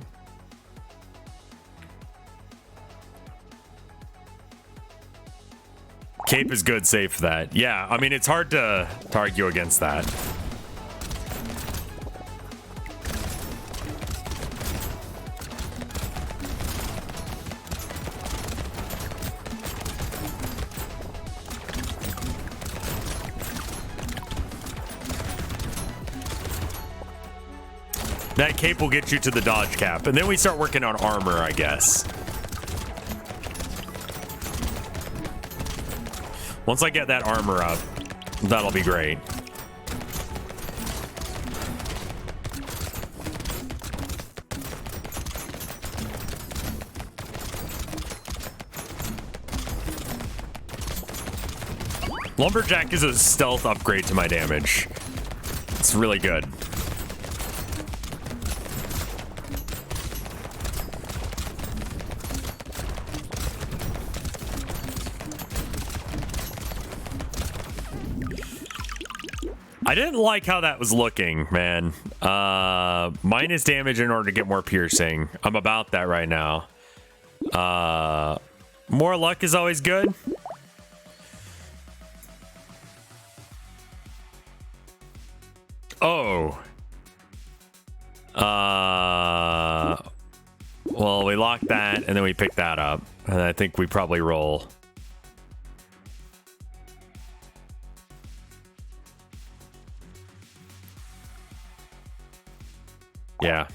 Cape is good, safe for that. Yeah, I mean, it's hard to argue against that. That cape will get you to the dodge cap, and then we start working on armor, I guess. Once I get that armor up, that'll be great. Lumberjack is a stealth upgrade to my damage. It's really good. I didn't like how that was looking, man. Minus damage in order to get more piercing. I'm about that right now. More luck is always good. Oh. Well, we lock that, and then we pick that up. And I think we probably roll. Yeah.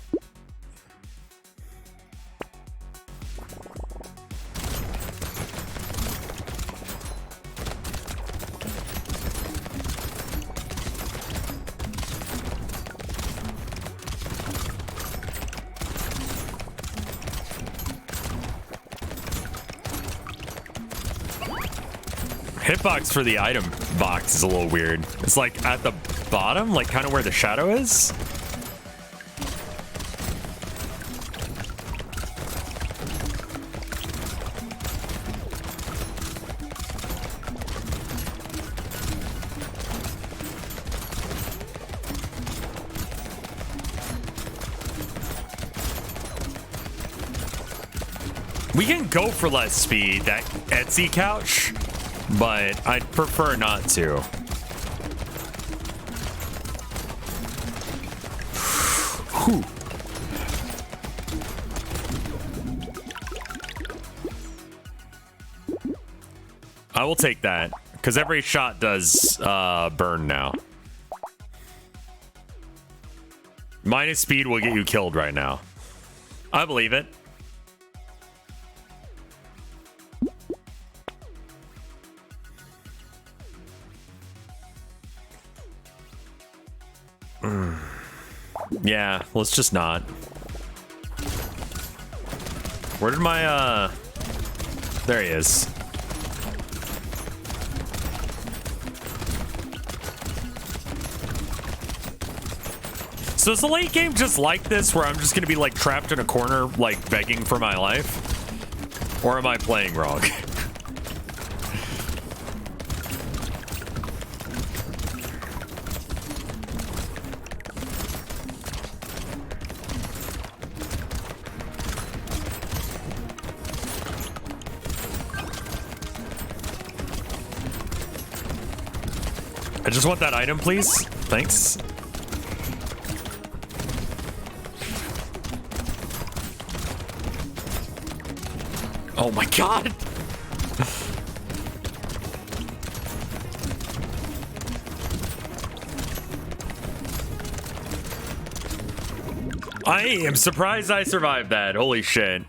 Hitbox for the item box is a little weird. It's like at the bottom, like kind of where the shadow is. We can go for less speed, that Etsy couch, but I'd prefer not to. Whew. I will take that, because every shot does burn now. Minus speed will get you killed right now. I believe it. Yeah, let's just not. Where did my, there he is. So is the late game just like this, where I'm just gonna be like trapped in a corner, like begging for my life? Or am I playing wrong? I just want that item, please. Thanks. Oh my god. I am surprised I survived that. Holy shit.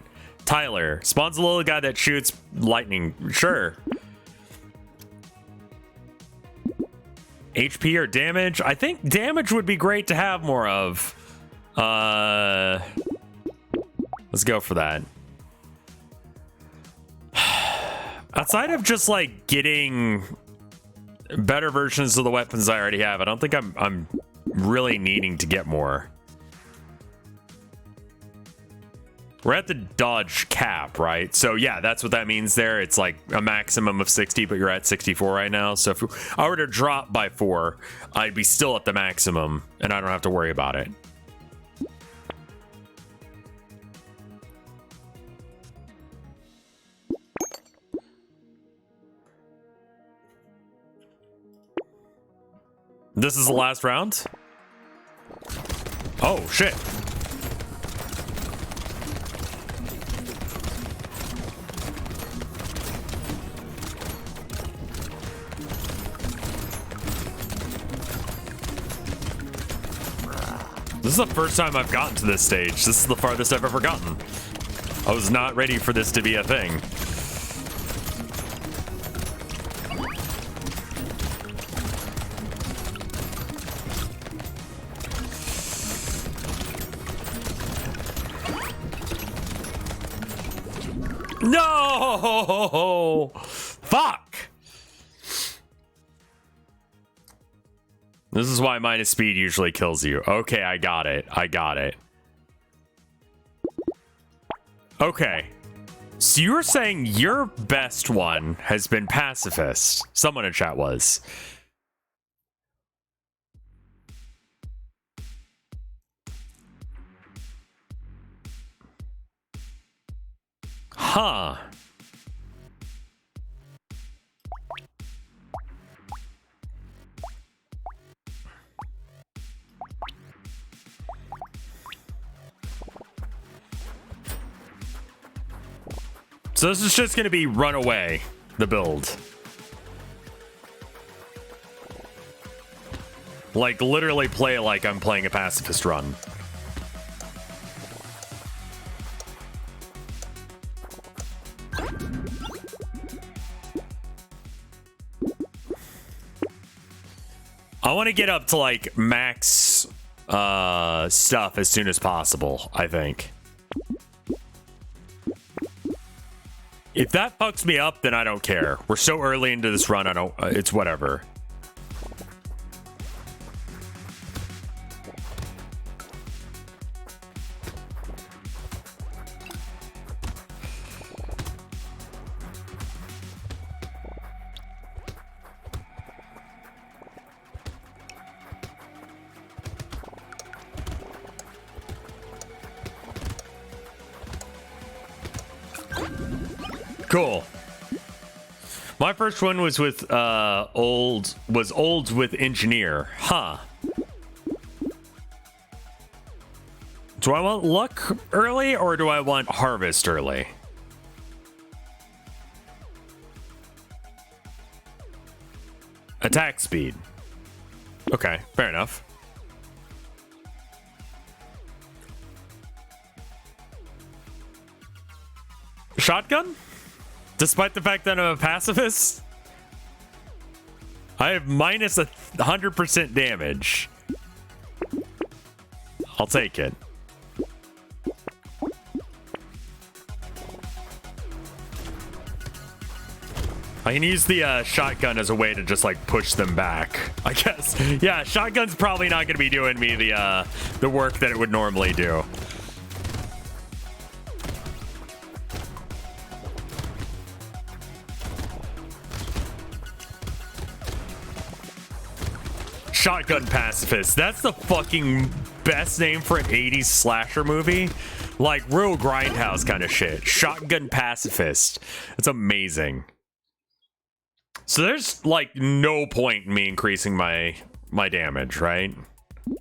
Tyler. Spawns a little guy that shoots lightning. Sure. HP or damage? I think damage would be great to have more of. Let's go for that. Outside of just like getting better versions of the weapons I already have, I don't think I'm really needing to get more. We're at the dodge cap, right? So yeah, that's what that means there. It's like a maximum of 60, but you're at 64 right now. So if I were to drop by 4, I'd be still at the maximum, and I don't have to worry about it. This is the last round? Oh, shit. This is the first time I've gotten to this stage. This is the farthest I've ever gotten. I was not ready for this to be a thing. No! Fuck! This is why minus speed usually kills you. Okay, I got it. I got it. Okay. So you were saying your best one has been pacifist. Someone in chat was. Huh. So this is just going to be run away, the build. Like, literally play like I'm playing a pacifist run. I want to get up to, like, max stuff as soon as possible, I think. If that fucks me up, then I don't care. We're so early into this run, I don't... it's whatever. Cool. My first one was with olds with engineer. Huh. Do I want luck early or do I want harvest early? Attack speed. Okay, fair enough. Shotgun? Despite the fact that I'm a pacifist, I have minus 100% damage. I'll take it. I can use the shotgun as a way to just like push them back, I guess. Yeah, shotgun's probably not going to be doing me the work that it would normally do. Shotgun pacifist. That's the fucking best name for an 80s slasher movie. Like real grindhouse kind of shit. Shotgun pacifist. It's amazing. So there's like no point in me increasing my damage, right?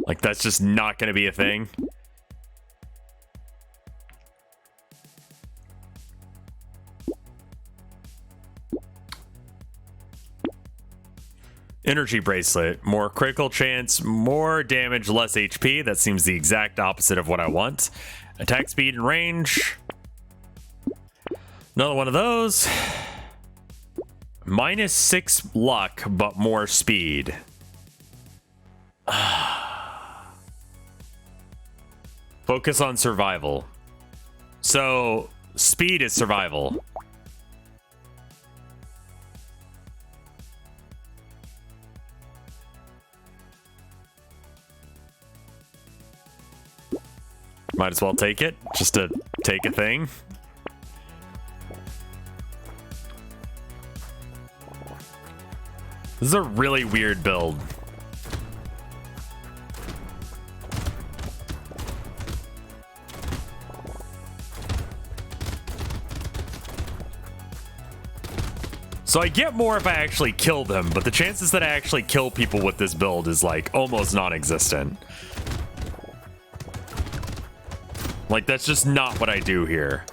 Like that's just not going to be a thing. Energy bracelet, more critical chance, more damage, less HP. That seems the exact opposite of what I want. Attack speed and range. Another one of those. -6 luck, but more speed. Focus on survival. So speed is survival. Might as well take it, just to take a thing. This is a really weird build. So I get more if I actually kill them, but the chances that I actually kill people with this build is like almost non-existent. Like, that's just not what I do here.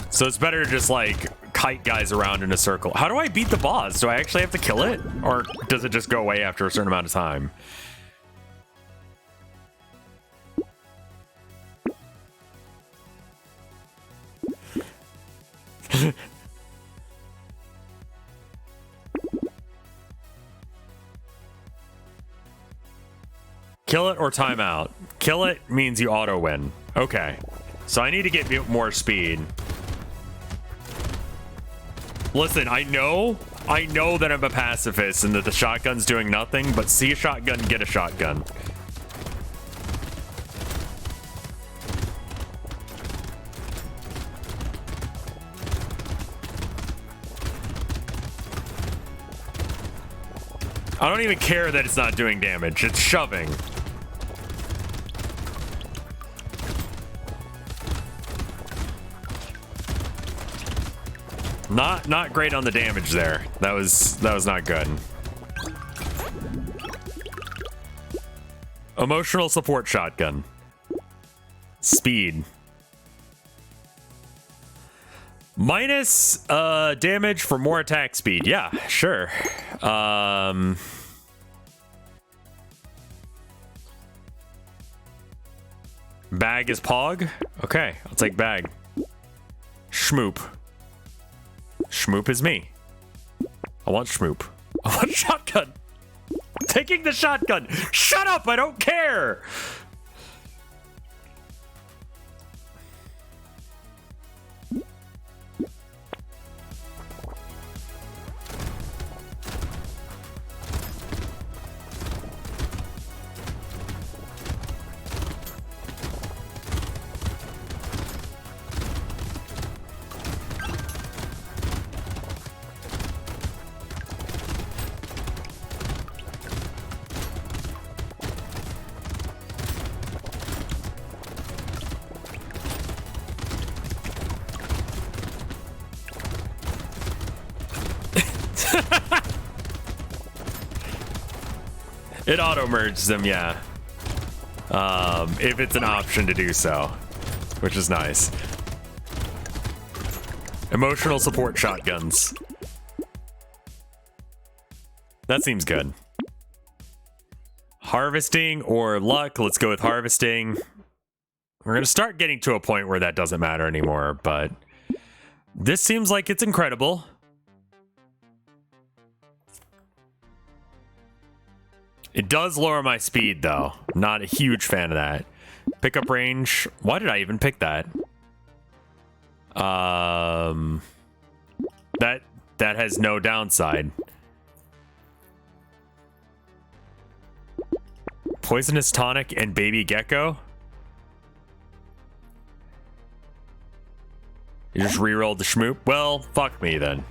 So it's better to just, like, kite guys around in a circle. How do I beat the boss? Do I actually have to kill it? Or does it just go away after a certain amount of time? Kill it or timeout. Kill it means you auto win. Okay. So I need to get more speed. Listen, I know that I'm a pacifist and that the shotgun's doing nothing, but see a shotgun, get a shotgun. I don't even care that it's not doing damage. It's shoving. Not great on the damage there. That was not good. Emotional support shotgun. Speed. Minus damage for more attack speed. Yeah, sure. Bag is Pog. Okay, I'll take bag. Schmoop. Schmoop is me. I want Schmoop. I want shotgun. I'm taking the shotgun. Shut up, I don't care. It auto-merges them, yeah. If it's an option to do so, which is nice. Emotional support shotguns. That seems good. Harvesting or luck. Let's go with harvesting. We're going to start getting to a point where that doesn't matter anymore, but this seems like it's incredible. It does lower my speed, though. Not a huge fan of that. Pickup range. Why did I even pick that? That has no downside. Poisonous tonic and baby gecko. You just rerolled the schmoop? Well, fuck me then.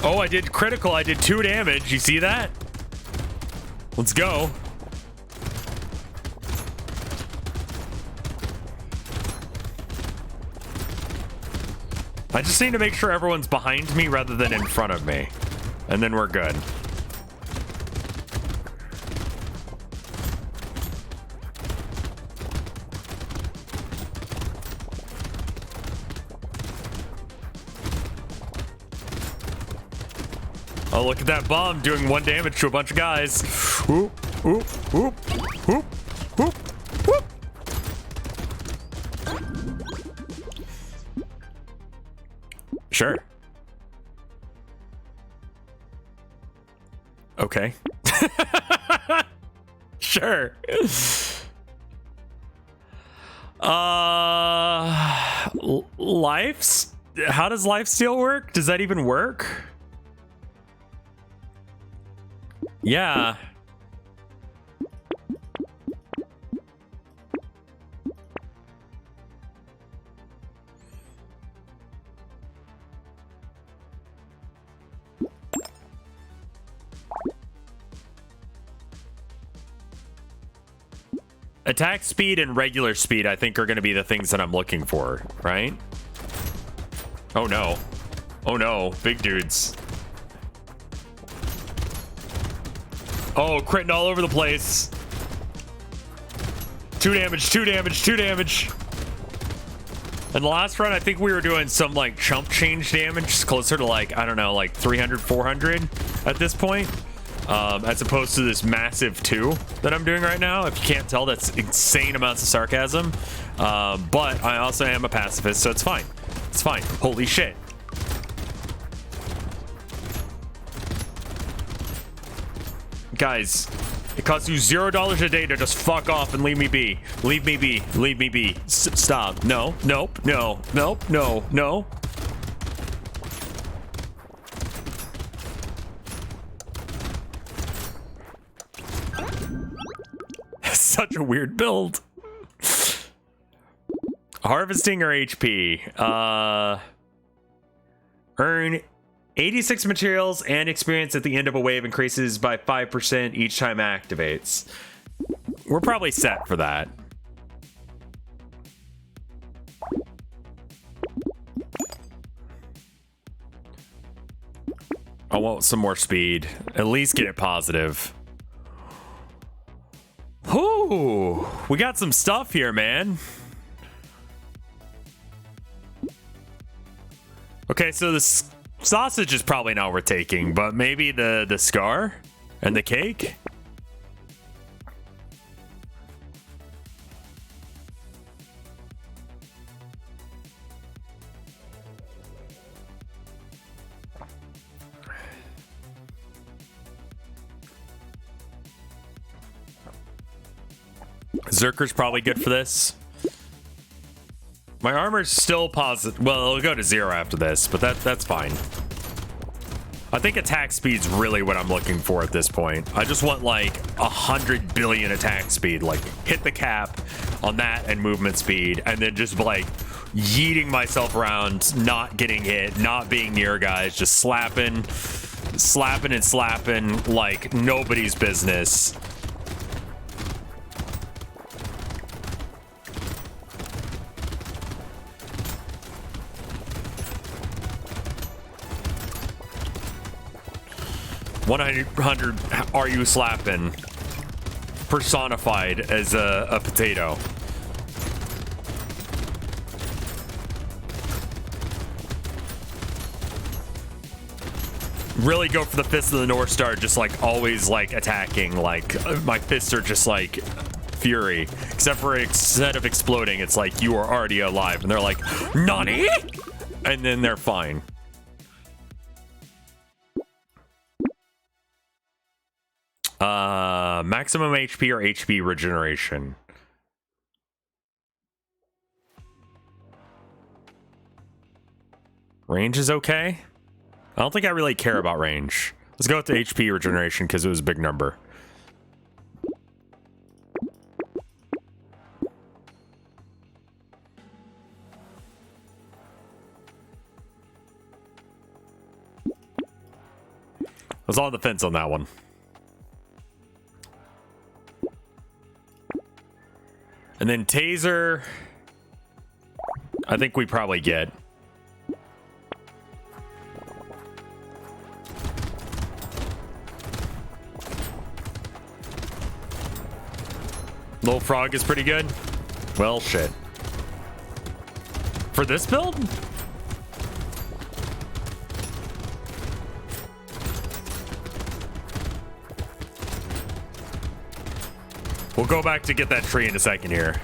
Oh, I did critical. I did 2 damage. You see that? Let's go. I just need to make sure everyone's behind me rather than in front of me. And then we're good. Oh, look at that bomb doing 1 damage to a bunch of guys. Whoop, whoop, whoop, whoop, whoop, whoop. Sure. Okay. Sure. Lifes? How does lifesteal work? Does that even work? Yeah. Attack speed and regular speed, I think, are going to be the things that I'm looking for, right? Oh no. Oh no, big dudes. Oh, critting all over the place. 2 damage, 2 damage, 2 damage. And the last run, I think we were doing some like chump change damage, closer to like, I don't know, like 300, 400 at this point. As opposed to this massive 2 that I'm doing right now. If you can't tell, that's insane amounts of sarcasm. But I also am a pacifist, so it's fine. It's fine. Holy shit. Guys, it costs you $0 a day to just fuck off and leave me be. Leave me be. Leave me be. Stop. No. Nope. No. Nope. No. No. Such a weird build. Harvesting or HP? Earn 86 materials and experience at the end of a wave, increases by 5% each time it activates. We're probably set for that. I want some more speed. At least get it positive. Ooh, we got some stuff here, man. Okay, so this sausage is probably not worth taking, but maybe the scar and the cake. Zerker's probably good for this. My armor's still positive. Well, it'll go to 0 after this, but that's fine. I think attack speed's really what I'm looking for at this point. I just want like 100 billion attack speed, like hit the cap on that and movement speed, and then just like yeeting myself around, not getting hit, not being near guys, just slapping and slapping like nobody's business. $100 are you slapping personified as a potato. Really go for the fist of the North Star, just like always like attacking, like my fists are just like fury, except for instead of exploding it's like you are already alive and they're like Nani? And then they're fine. Maximum HP or HP regeneration? Range is okay. I don't think I really care about range. Let's go with the HP regeneration because it was a big number. I was on the fence on that one. And then taser, I think we probably get. Little frog is pretty good. Well, shit. For this build? We'll go back to get that tree in a second here.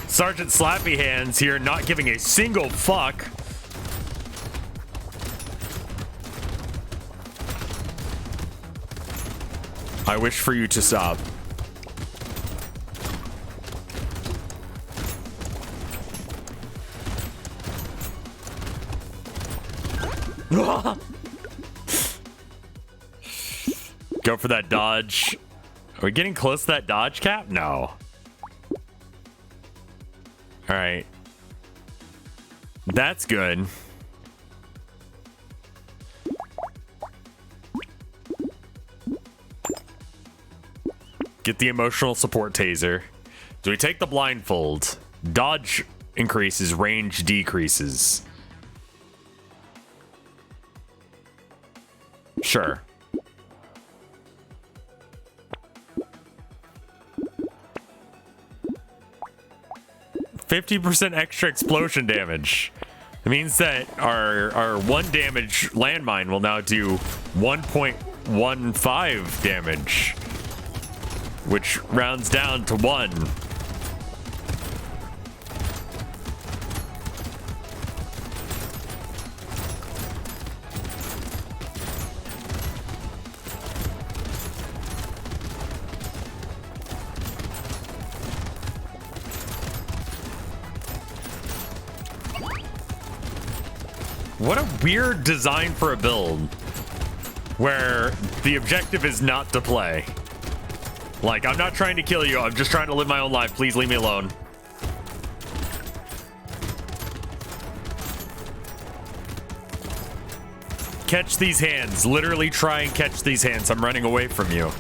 Sergeant Slappy Hands here, not giving a single fuck. I wish for you to stop. Go for that dodge. Are we getting close to that dodge cap? No. All right. That's good. Get the emotional support taser. Do we take the blindfold? Dodge increases, range decreases. Sure. 50% extra explosion damage. It means that our 1 damage landmine will now do 1.15 damage, which rounds down to 1. What a weird design for a build where the objective is not to play. Like, I'm not trying to kill you. I'm just trying to live my own life. Please leave me alone. Catch these hands. Literally try and catch these hands. I'm running away from you.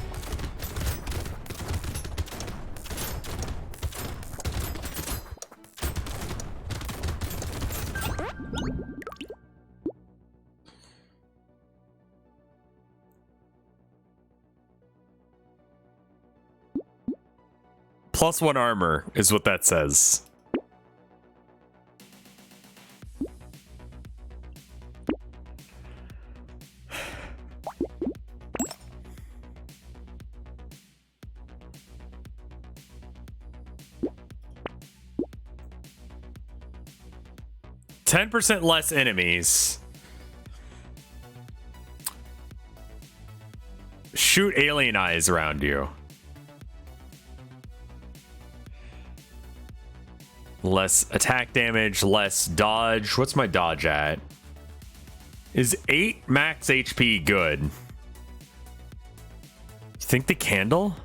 +1 armor is what that says. %10 less enemies. Shoot alien eyes around you. Less attack damage, less dodge. What's my dodge at? Is 8 max HP good? You think the candle?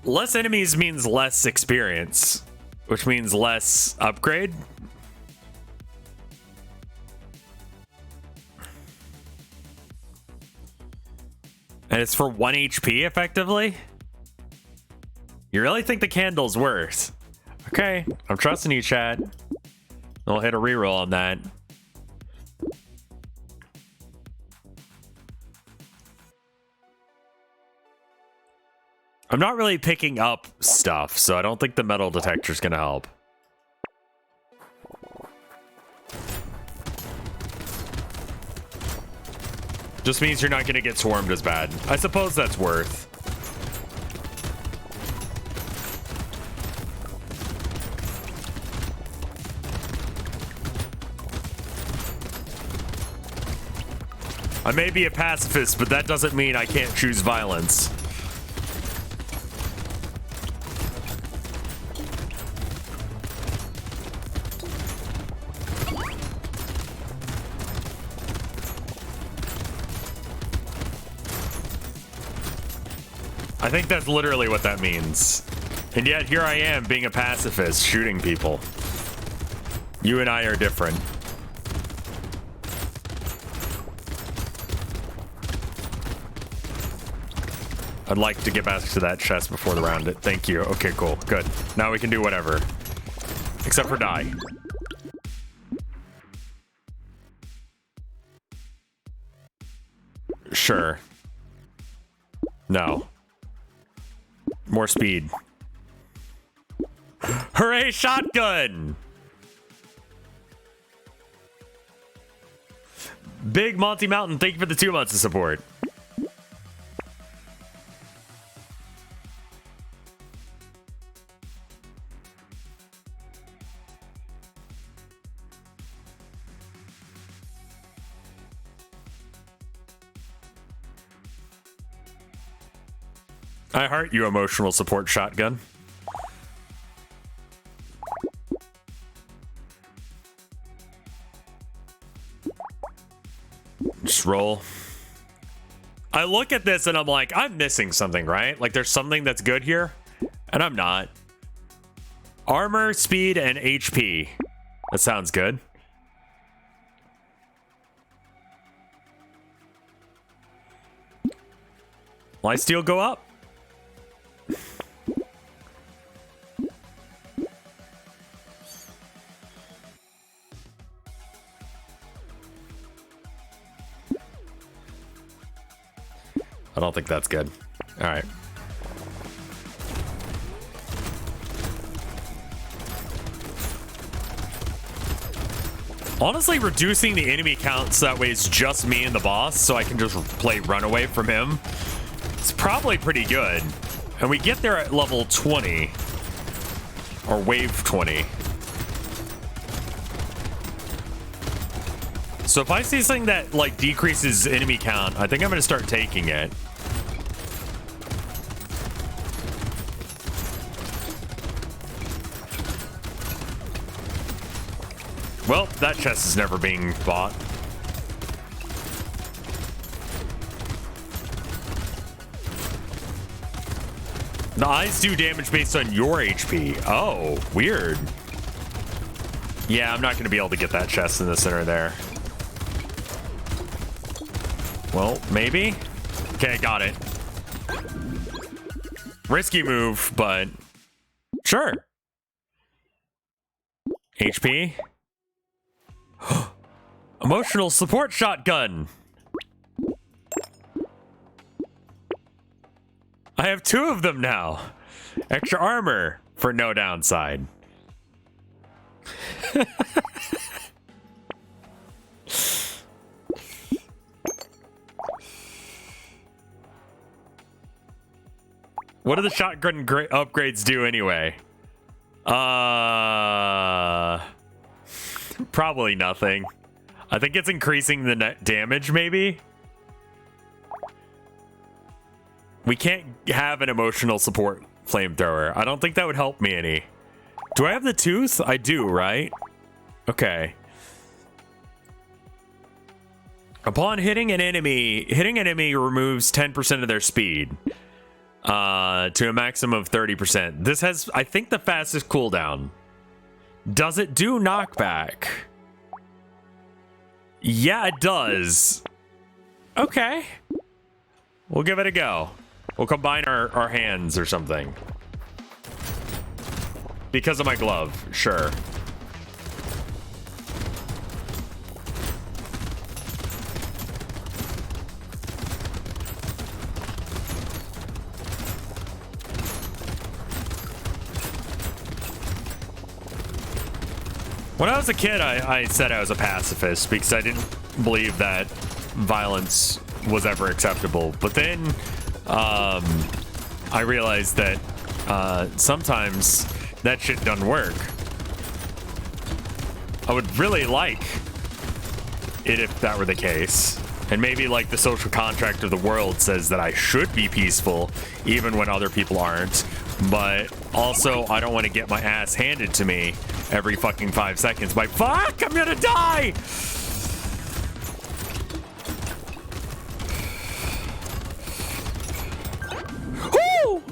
Less enemies means less experience, which means less upgrade. And it's for 1 HP effectively? You really think the candle's worse? Okay, I'm trusting you, chat. We'll hit a reroll on that. I'm not really picking up stuff, so I don't think the metal detector's gonna help. Just means you're not gonna get swarmed as bad. I suppose that's worth. I may be a pacifist, but that doesn't mean I can't choose violence. I think that's literally what that means. And yet here I am being a pacifist, shooting people. You and I are different. I'd like to get back to that chest before the round. Thank you. Okay, cool. Good. Now we can do whatever. Except for die. Sure. No. More speed. Hooray, shotgun! Big Monty Mountain, thank you for the 2 months of support. I heart you, emotional support shotgun. Just roll. I look at this and I'm like, I'm missing something, right? Like there's something that's good here, and I'm not. Armor, speed, and HP. That sounds good. Lifesteal go up? I don't think that's good. All right. Honestly, reducing the enemy count so that way it's just me and the boss, so I can just play runaway from him. It's probably pretty good. And we get there at level 20. Or wave 20. So if I see something that like decreases enemy count, I think I'm going to start taking it. Well, that chest is never being bought. The eyes do damage based on your HP. Oh, weird. Yeah, I'm not going to be able to get that chest in the center there. Well, maybe? Okay, got it. Risky move, but sure. HP. Emotional support shotgun. I have 2 of them now. Extra armor for no downside. What do the shotgun upgrades do anyway? Probably nothing. I think it's increasing the net damage, maybe? We can't have an emotional support flamethrower. I don't think that would help me any. Do I have the tooth? I do, right? Okay. Upon hitting an enemy removes 10% of their speed. To a maximum of 30%. This has, I think, the fastest cooldown. Does it do knockback? Yeah, it does. Okay. We'll give it a go. We'll combine our hands or something. Because of my glove, sure. When I was a kid, I said I was a pacifist because I didn't believe that violence was ever acceptable. But then I realized that sometimes that shit doesn't work. I would really like it if that were the case. And maybe like the social contract of the world says that I should be peaceful even when other people aren't. But also, I don't want to get my ass handed to me every fucking 5 seconds. By fuck, I'm gonna die! Woo!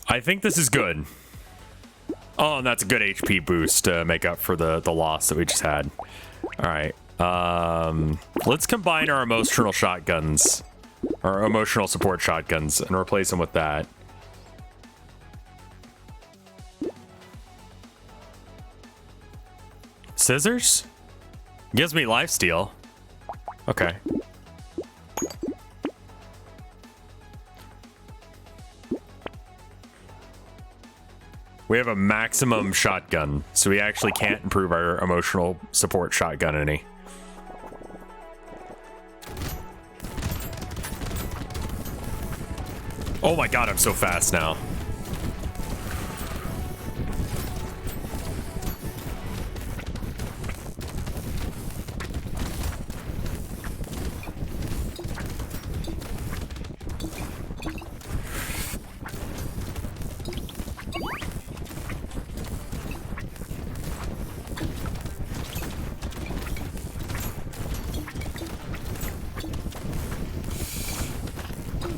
I think this is good. Oh, and that's a good HP boost to make up for the loss that we just had. All right. Let's combine our emotional shotguns, our emotional support shotguns, and replace them with that. Scissors? Gives me lifesteal. Okay. We have a maximum shotgun, so we actually can't improve our emotional support shotgun any. Oh my god, I'm so fast now.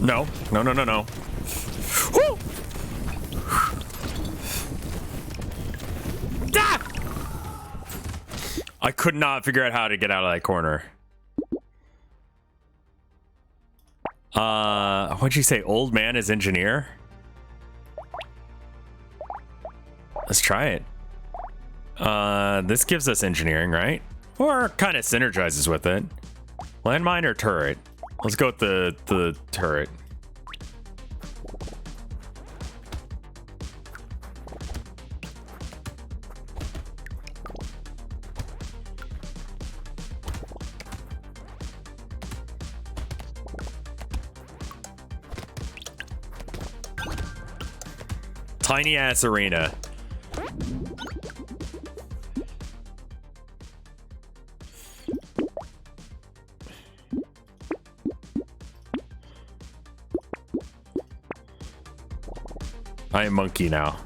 No, no, no, no, no. Woo! Ah! I could not figure out how to get out of that corner. What'd you say? Old man is engineer? Let's try it. This gives us engineering, right? Or kind of synergizes with it. Landmine or turret? Let's go with the turret. Tiny ass arena. I am monkey now.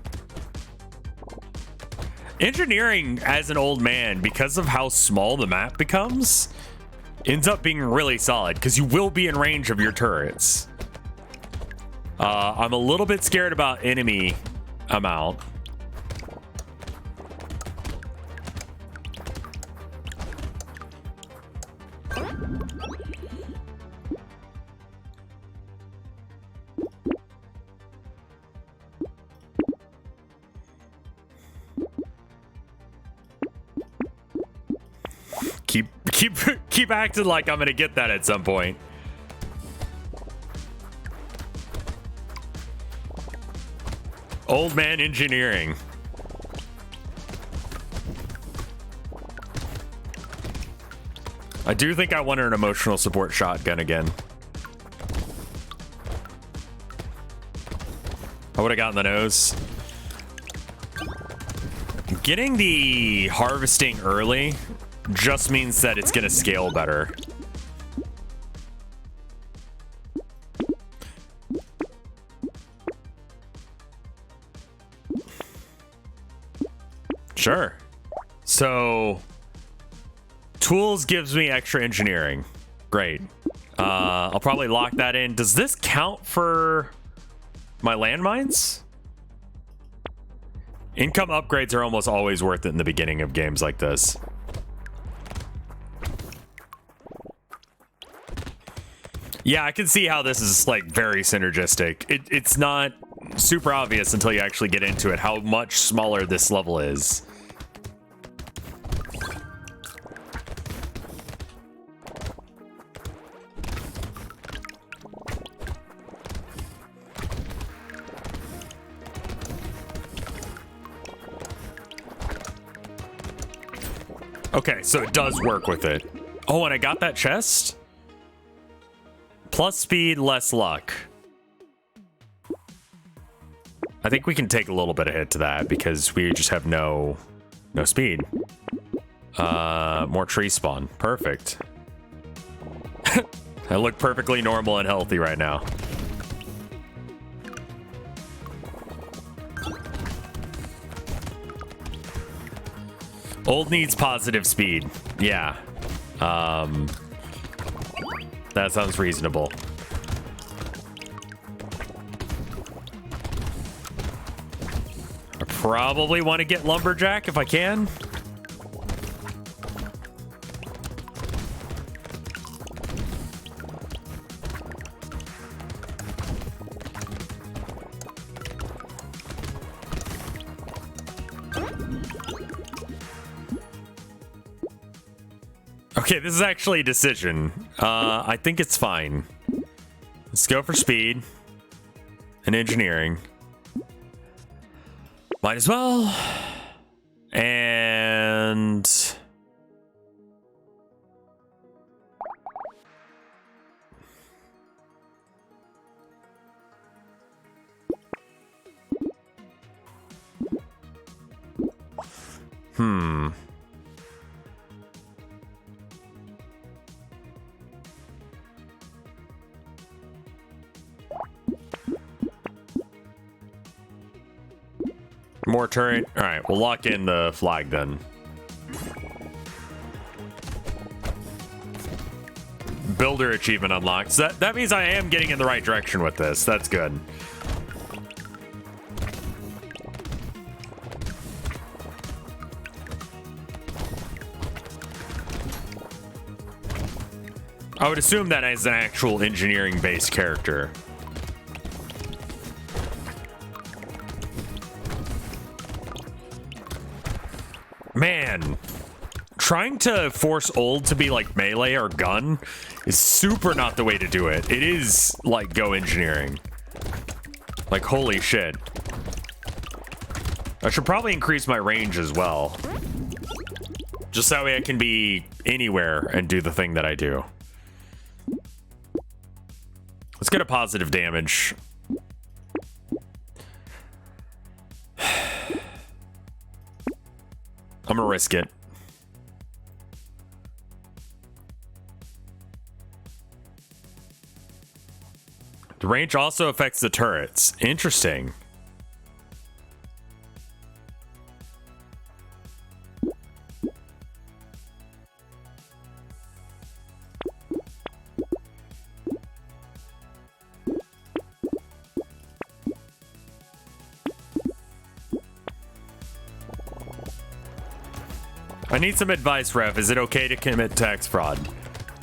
Engineering as an old man, because of how small the map becomes, ends up being really solid because you will be in range of your turrets. I'm a little bit scared about enemy amount. Keep acting like I'm gonna get that at some point. Old man engineering. I do think I want an emotional support shotgun again. I would have gotten the nose. Getting the harvesting early just means that it's gonna scale better. Sure. So tools gives me extra engineering. Great. I'll probably lock that in. Does this count for my landmines? Income upgrades are almost always worth it in the beginning of games like this. Yeah, I can see how this is like very synergistic. It's not super obvious until you actually get into it how much smaller this level is. Okay, so it does work with it. Oh, and I got that chest? Plus speed, less luck. I think we can take a little bit of hit to that because we just have no speed. More tree spawn. Perfect. I look perfectly normal and healthy right now. Old needs positive speed. Yeah. That sounds reasonable. I probably want to get lumberjack if I can. Okay, this is actually a decision. I think it's fine. Let's go for speed and engineering. Might as well. And more turret. All right, we'll lock in the flag then. Builder achievement unlocked. So that means I am getting in the right direction with this. That's good. I would assume that as an actual engineering-based character. Man, trying to force ult to be like melee or gun is super not the way to do it. It is like go engineering. Like, holy shit. I should probably increase my range as well. Just that way I can be anywhere and do the thing that I do. Let's get a positive damage. I'm gonna risk it. The range also affects the turrets. Interesting. I need some advice, Rev. Is it okay to commit tax fraud?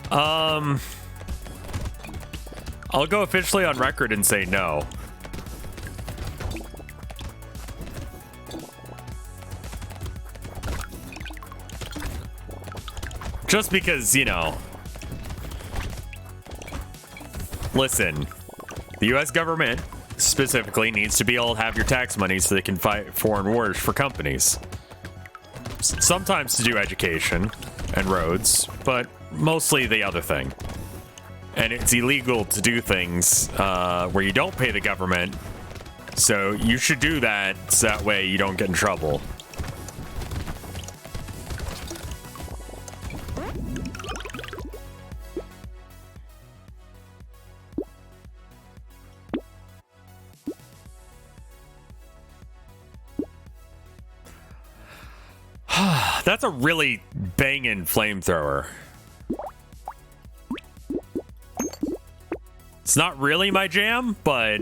I'll go officially on record and say no. Just because, you know. Listen, the US government specifically needs to be able to have your tax money so they can fight foreign wars for companies. Sometimes to do education and roads, but mostly the other thing. And it's illegal to do things where you don't pay the government, so you should do that so that way you don't get in trouble. That's a really banging flamethrower. It's not really my jam, but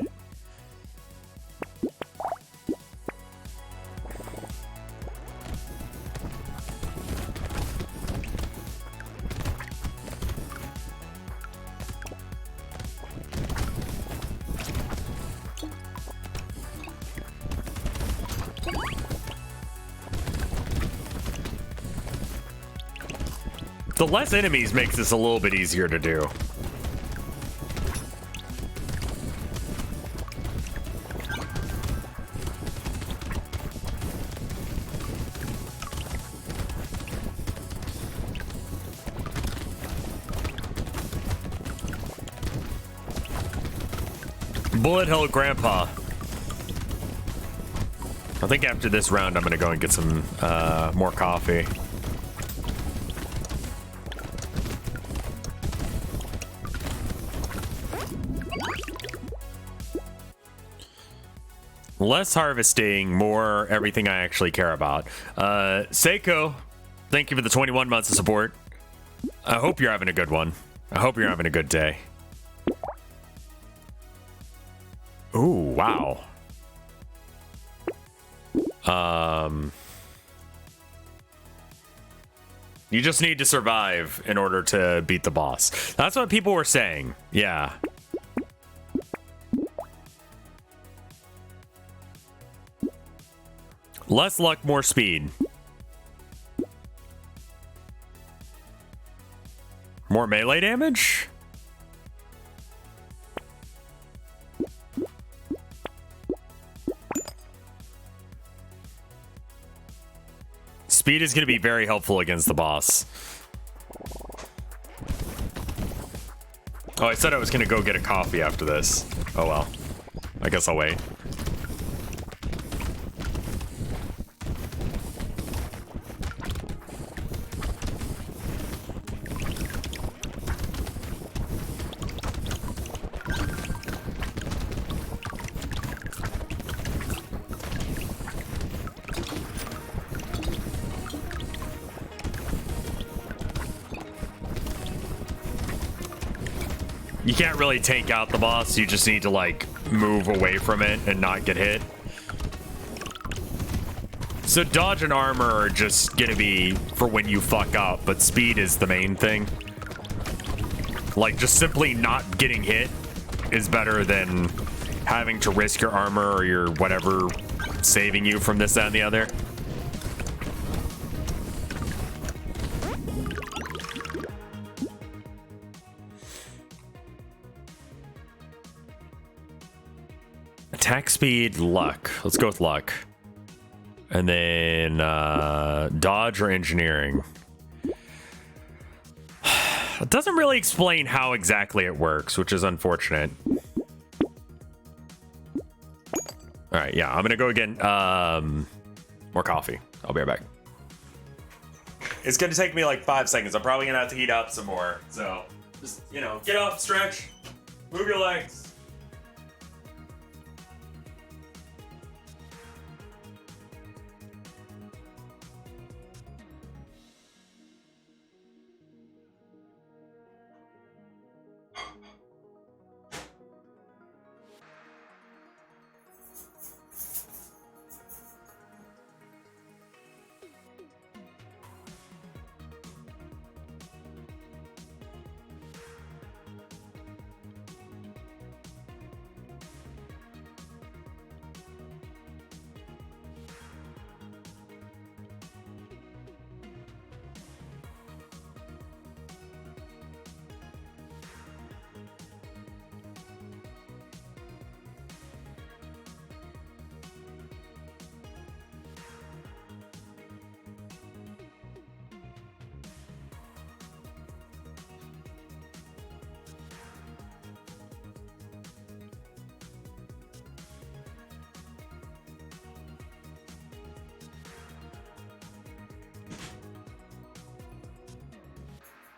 the less enemies makes this a little bit easier to do. Bullet Hell Grandpa. I think after this round, I'm going to go and get some more coffee. Less harvesting, more everything I actually care about. Seiko, thank you for the 21 months of support. I hope you're having a good one. I hope you're having a good day. Ooh, wow. You just need to survive in order to beat the boss. That's what people were saying. Yeah. Less luck, more speed. More melee damage? Speed is going to be very helpful against the boss. Oh, I said I was going to go get a coffee after this. Oh well. I guess I'll wait. You can't really take out the boss, you just need to like move away from it and not get hit. So dodge and armor are just gonna be for when you fuck up, but speed is the main thing. Like just simply not getting hit is better than having to risk your armor or your whatever saving you from this, that, and the other. Attack speed, luck. Let's go with luck. And then dodge or engineering. It doesn't really explain how exactly it works, which is unfortunate. All right, yeah, I'm gonna go again. More coffee. I'll be right back. It's gonna take me like 5 seconds. I'm probably gonna have to heat up some more. So just, you know, get up, stretch, move your legs.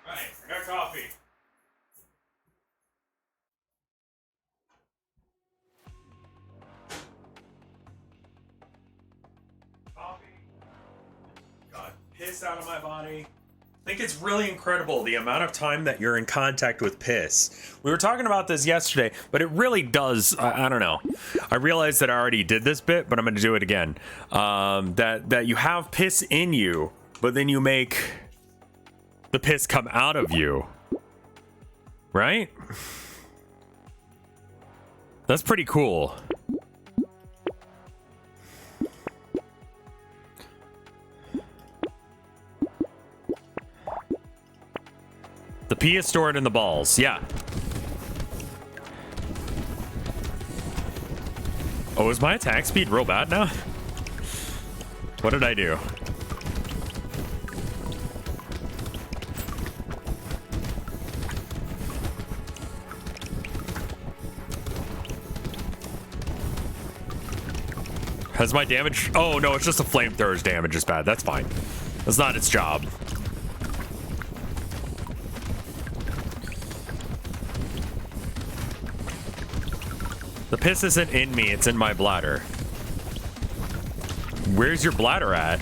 I got coffee. Coffee. Got piss out of my body. I think it's really incredible the amount of time that you're in contact with piss. We were talking about this yesterday, but it really does. I don't know. I realized that I already did this bit, but I'm going to do it again. That you have piss in you, but then you make the piss come out of you. Right? That's pretty cool. The pee is stored in the balls. Yeah. Oh, is my attack speed real bad now? What did I do? Has my damage... Oh, no, it's just the flamethrower's damage is bad. That's fine. That's not its job. The piss isn't in me, it's in my bladder. Where's your bladder at?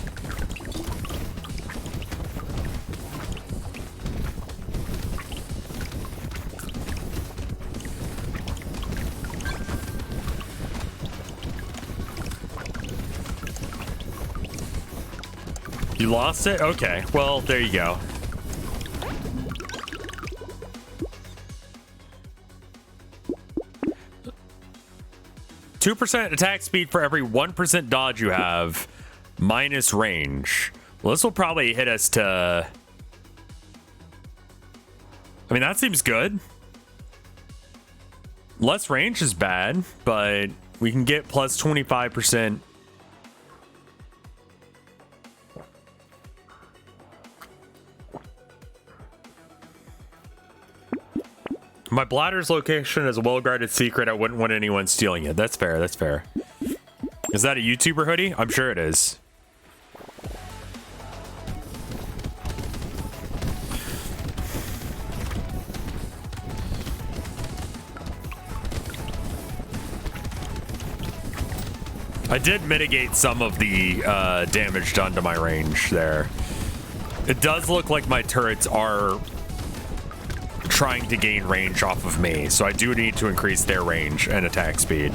You lost it? Okay, well, there you go. %2 attack speed for every 1% dodge you have, minus range. Well, this will probably hit us to... I mean, that seems good. Less range is bad, but we can get plus 25%. My bladder's location is a well-guarded secret. I wouldn't want anyone stealing it. That's fair. That's fair. Is that a YouTuber hoodie? I'm sure it is. I did mitigate some of the damage done to my range there. It does look like my turrets are trying to gain range off of me, so I do need to increase their range and attack speed.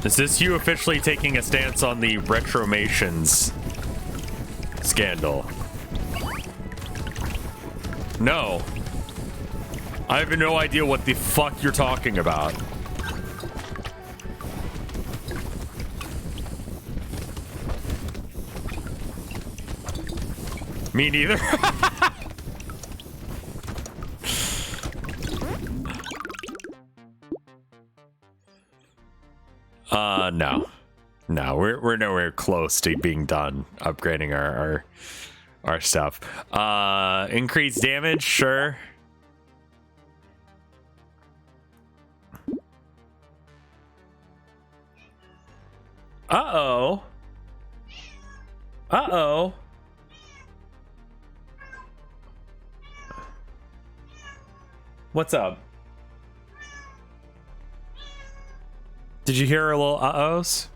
Is this you officially taking a stance on the Retromations scandal? No. I have no idea what the fuck you're talking about. Me neither. No, we're nowhere close to being done upgrading our stuff. Increased damage, sure. Uh-oh. Uh-oh. What's up? Did you hear her little uh-ohs?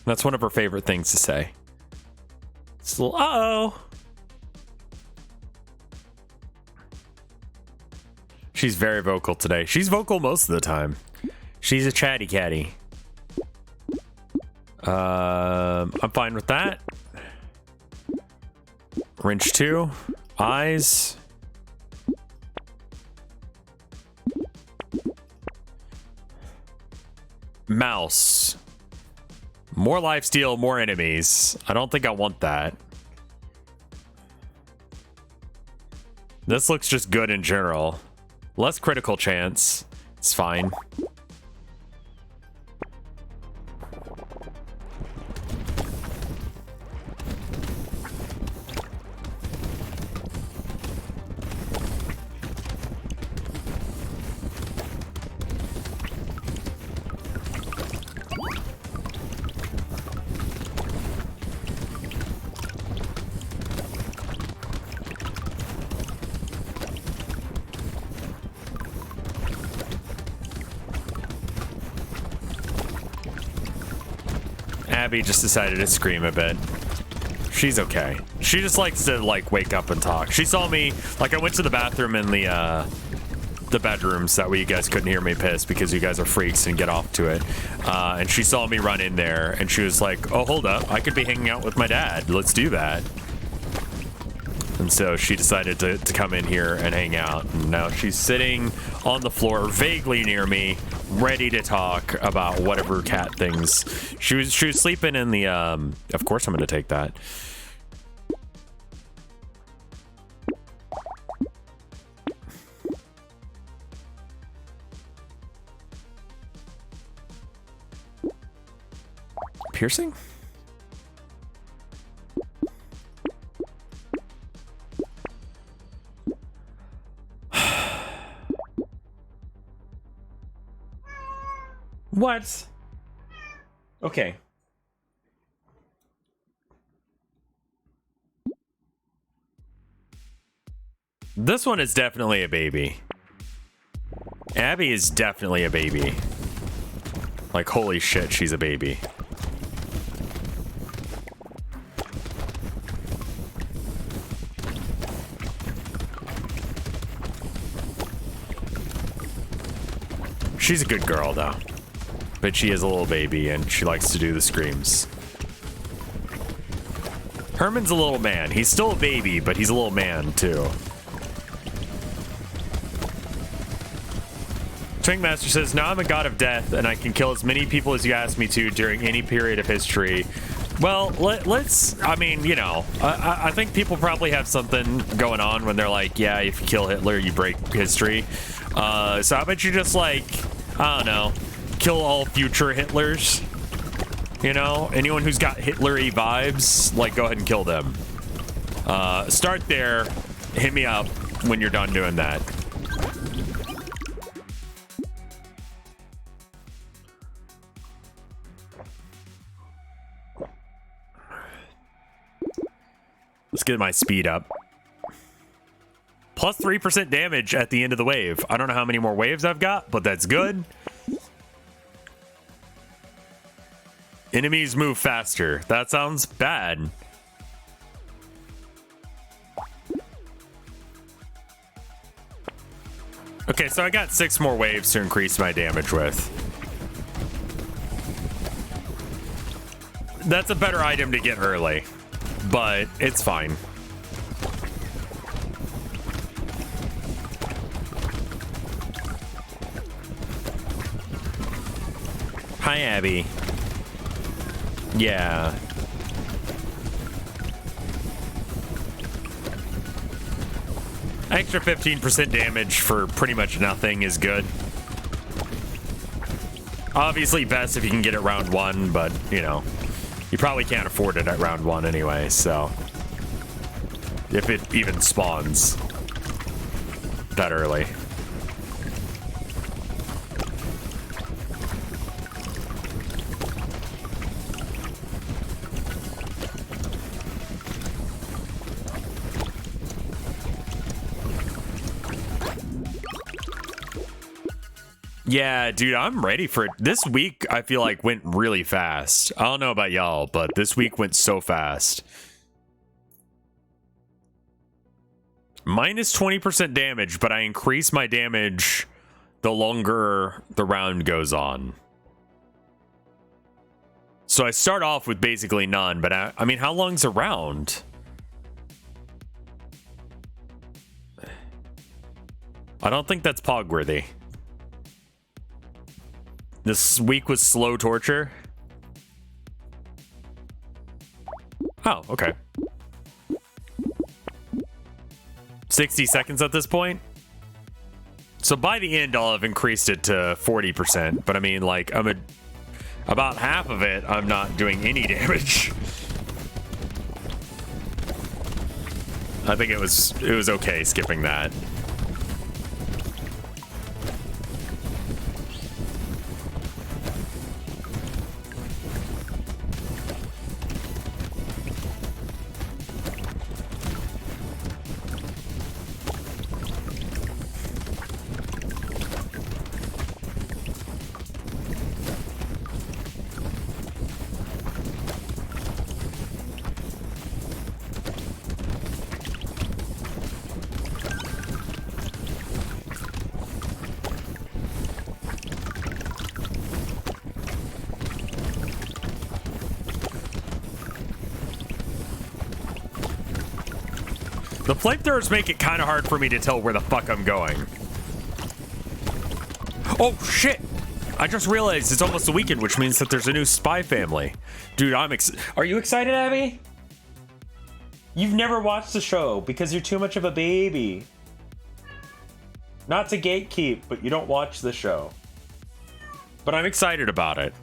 That's one of her favorite things to say. It's a little uh-oh. She's very vocal today. She's vocal most of the time. She's a chatty catty. I'm fine with that. Wrench 2. Eyes. Mouse. More lifesteal, more enemies. I don't think I want that. This looks just good in general. Less critical chance. It's fine. Abby just decided to scream a bit. She's okay. She just likes to like wake up and talk. She saw me, like I went to the bathroom in the bedrooms, that way you guys couldn't hear me piss because you guys are freaks and get off to it. And she saw me run in there and she was like, oh, hold up, I could be hanging out with my dad. Let's do that. And so she decided to come in here and hang out. And now she's sitting on the floor vaguely near me, ready to talk about whatever cat things. She was sleeping in the of course I'm gonna take that. Piercing? What? Okay. This one is definitely a baby. Abby is definitely a baby. Like, holy shit, she's a baby. She's a good girl, though. But she is a little baby, and she likes to do the screams. Herman's a little man. He's still a baby, but he's a little man, too. Twingmaster says, now I'm a god of death, and I can kill as many people as you ask me to during any period of history. Well, let's, I mean, you know, I think people probably have something going on when they're like, yeah, if you kill Hitler, you break history. So how about you just, like, I don't know, kill all future Hitlers? You know, anyone who's got Hitler-y vibes, like, go ahead and kill them. Start there. Hit me up when you're done doing that. Let's get my speed up. Plus 3% damage at the end of the wave. I don't know how many more waves I've got, but that's good. Enemies move faster. That sounds bad. Okay, so I got 6 more waves to increase my damage with. That's a better item to get early, but it's fine. Hi, Abby. Yeah. Extra 15% damage for pretty much nothing is good. Obviously best if you can get it round 1, but, you know, you probably can't afford it at round 1 anyway, so. If it even spawns that early. Yeah, dude, I'm ready for it. This week, I feel like, went really fast. I don't know about y'all, but this week went so fast. Minus 20% damage, but I increase my damage the longer the round goes on. So I start off with basically none, but I mean, how long's a round? I don't think that's pog-worthy. This week was slow torture. Oh, okay. 60 seconds at this point. So by the end, I'll have increased it to 40%. But I mean, like, about half of it, I'm not doing any damage. I think it was okay skipping that. The flamethrowers make it kind of hard for me to tell where the fuck I'm going. Oh, shit! I just realized it's almost the weekend, which means that there's a new Spy Family. Dude, Are you excited, Abby? You've never watched the show because you're too much of a baby. Not to gatekeep, but you don't watch the show. But I'm excited about it.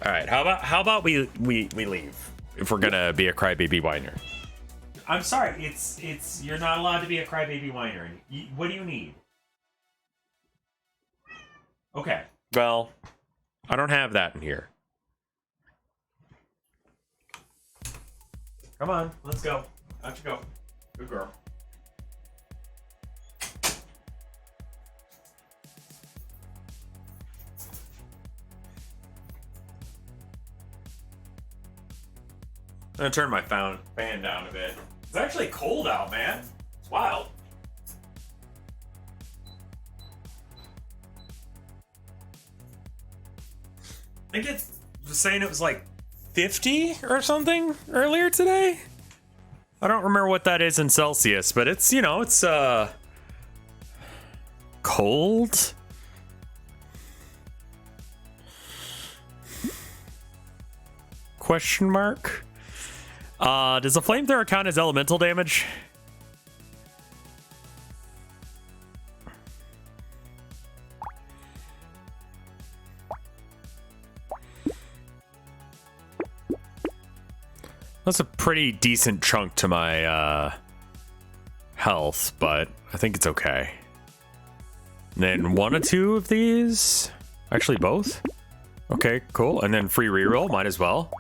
All right, how about we leave if we're gonna be a crybaby whiner. I'm sorry, it's you're not allowed to be a crybaby whiner. What do you need? Okay, well, I don't have that in here. Come on, let's go. Out you go. Good girl. I'm gonna turn my fan down a bit It's actually cold out, man. It's wild. I think it was saying it was like 50 or something earlier today. I don't remember what that is in Celsius, but it's, you know, it's cold. Question mark. Does the flamethrower count as elemental damage? That's a pretty decent chunk to my health, but I think it's okay. And then one or two of these. Actually, both. Okay, cool. And then free reroll, might as well.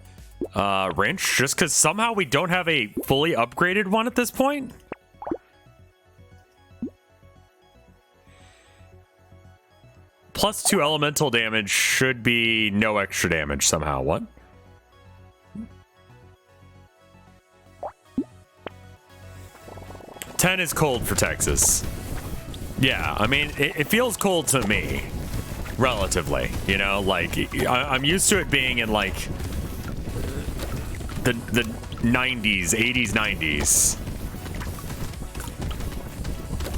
Wrench, just because somehow we don't have a fully upgraded one at this point. +2 elemental damage should be no extra damage somehow. What? $10 is cold for Texas. Yeah, I mean, it feels cold to me, relatively. You know, like, I'm used to it being in, like, the 90s, 80s, 90s.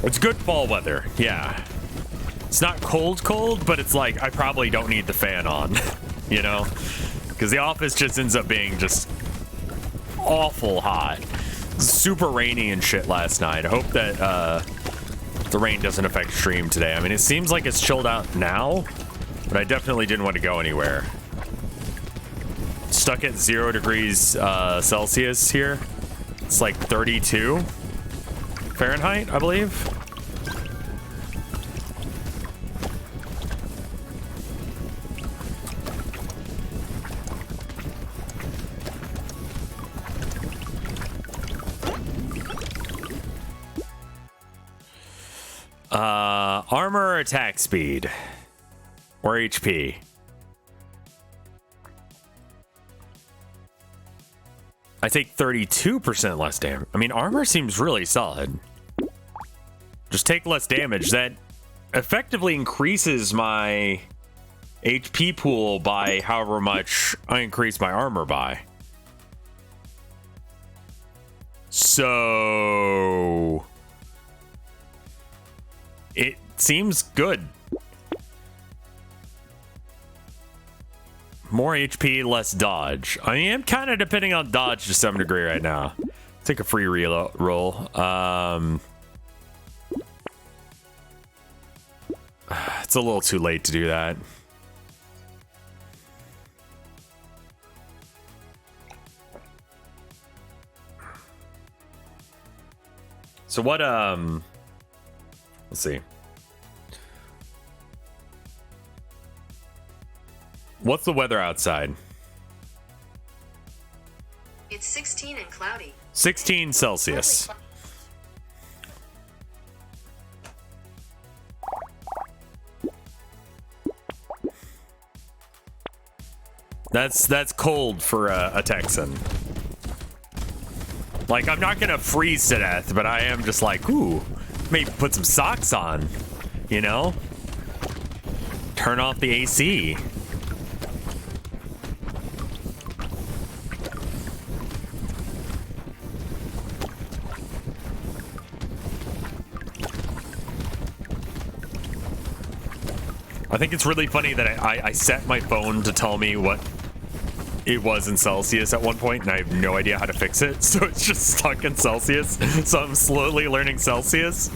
It's good fall weather, yeah. It's not cold, but it's like, I probably don't need the fan on, you know? Because the office just ends up being just awful hot. Super rainy and shit last night. I hope that the rain doesn't affect stream today. I mean, it seems like it's chilled out now, but I definitely didn't want to go anywhere. Stuck at 0 degrees Celsius here. It's like 32 Fahrenheit, I believe. Armor or attack speed? Or HP? I take 32% less damage. I mean, armor seems really solid. Just take less damage. That effectively increases my HP pool by however much I increase my armor by. So it seems good. More HP, less dodge. I am kind of depending on dodge to some degree right now. Take a free roll. It's a little too late to do that. So what, let's see. What's the weather outside?
It's 16 and cloudy.
16 Celsius. That's cold for a Texan. Like, I'm not gonna freeze to death, but I am just like, ooh, maybe put some socks on, you know? Turn off the AC. I think it's really funny that I set my phone to tell me what it was in Celsius at one point, and I have no idea how to fix it, so it's just stuck in Celsius. So I'm slowly learning Celsius.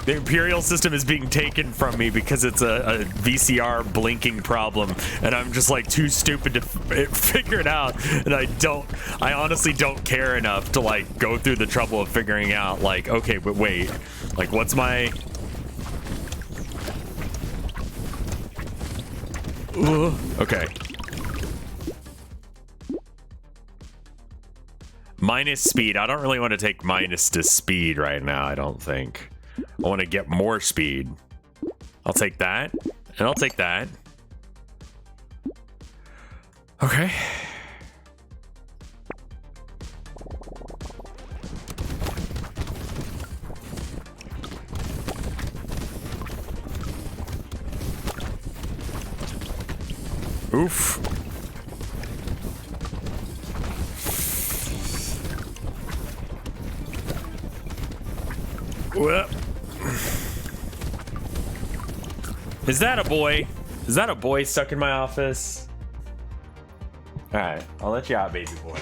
The Imperial system is being taken from me because it's a VCR blinking problem, and I'm just like too stupid to figure it out, and I honestly don't care enough to like go through the trouble of figuring out like, okay, but wait, like what's my... Okay. Minus speed. I don't really want to take minus to speed right now, I don't think. I want to get more speed. I'll take that. And I'll take that. Okay. Oof. Well. Is that a boy? Is that a boy stuck in my office? Alright, I'll let you out, baby boy.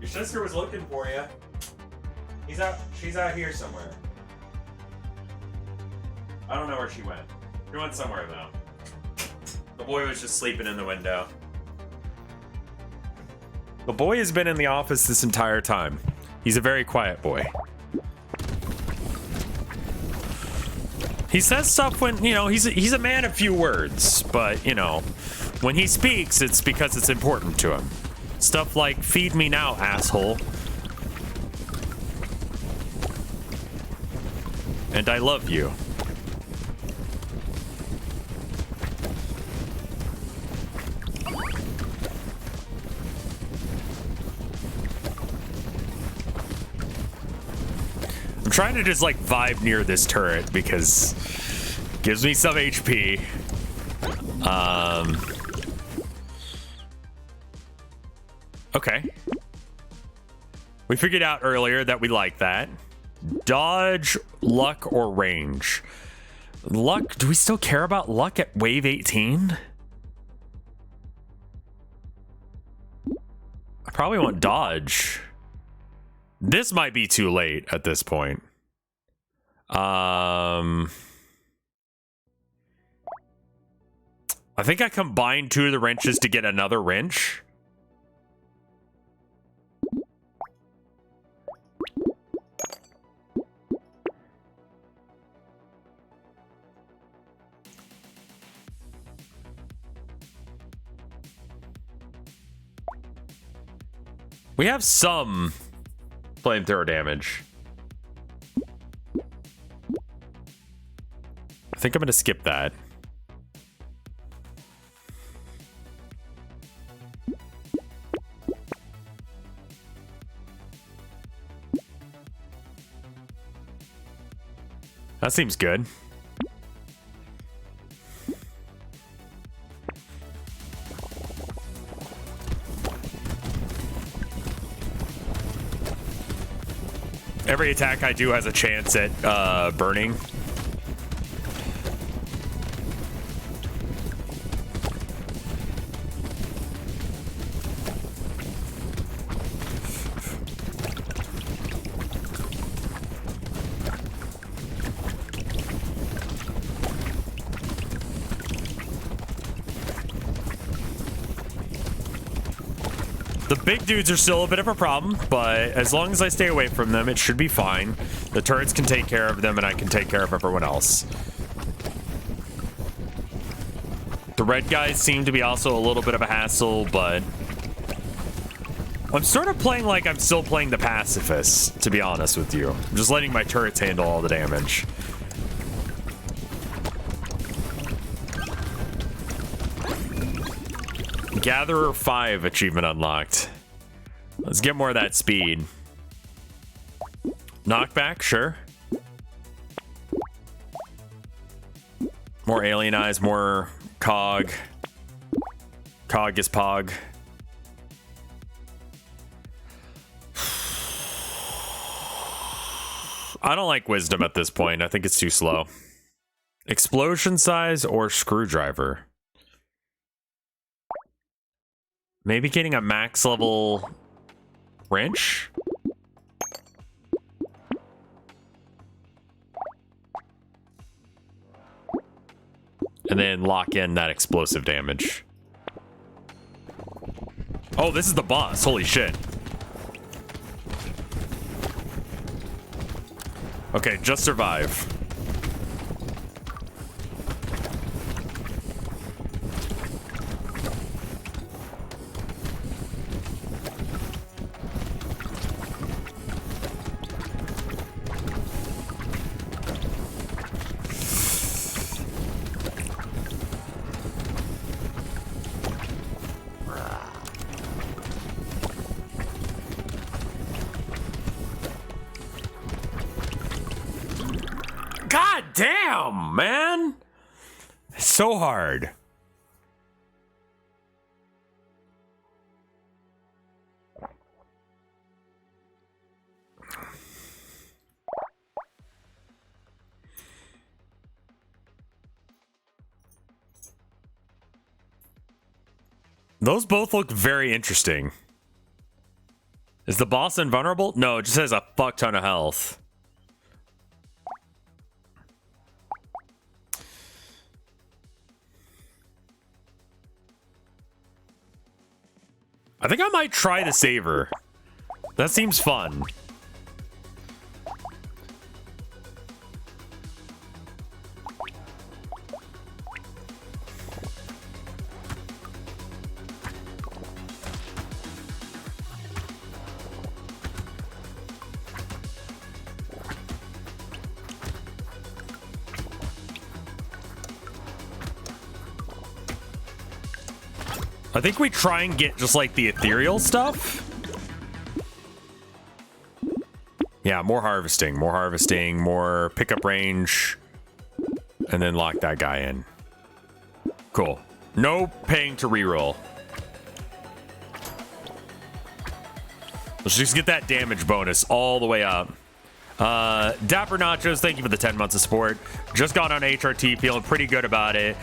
Your sister was looking for you. She's out here somewhere. I don't know where she went. She went somewhere though. The boy was just sleeping in the window. The boy has been in the office this entire time. He's a very quiet boy. He says stuff when, you know, he's a man of few words, but, you know, when he speaks, it's because it's important to him. Stuff like, feed me now, asshole. And I love you. I'm trying to just like vibe near this turret because it gives me some HP. Okay. We figured out earlier that we like that. Dodge, luck, or range. Luck, do we still care about luck at wave 18? I probably want dodge. This might be too late at this point. I think I combined 2 of the wrenches to get another wrench. We have some flamethrower damage. I think I'm gonna skip that. That seems good. Every attack I do has a chance at burning. The big dudes are still a bit of a problem, but as long as I stay away from them, it should be fine. The turrets can take care of them, and I can take care of everyone else. The red guys seem to be also a little bit of a hassle, but I'm sort of playing like I'm still playing the pacifist, to be honest with you. I'm just letting my turrets handle all the damage. Gatherer 5 achievement unlocked. Let's get more of that speed. Knockback, sure. More alien eyes, more cog. Cog is pog. I don't like wisdom at this point. I think it's too slow. Explosion size or screwdriver? Maybe getting a max level wrench? And then lock in that explosive damage. Oh, this is the boss. Holy shit. Okay, just survive. God damn, man. It's so hard. Those both look very interesting. Is the boss invulnerable? No, it just has a fuck ton of health. I think I might try the saver. That seems fun. I think we try and get just like the ethereal stuff. Yeah, more harvesting, more pickup range, and then lock that guy in. Cool. No paying to reroll. Let's just get that damage bonus all the way up. Dapper Nachos, thank you for the 10 months of support. Just got on HRT, feeling pretty good about it.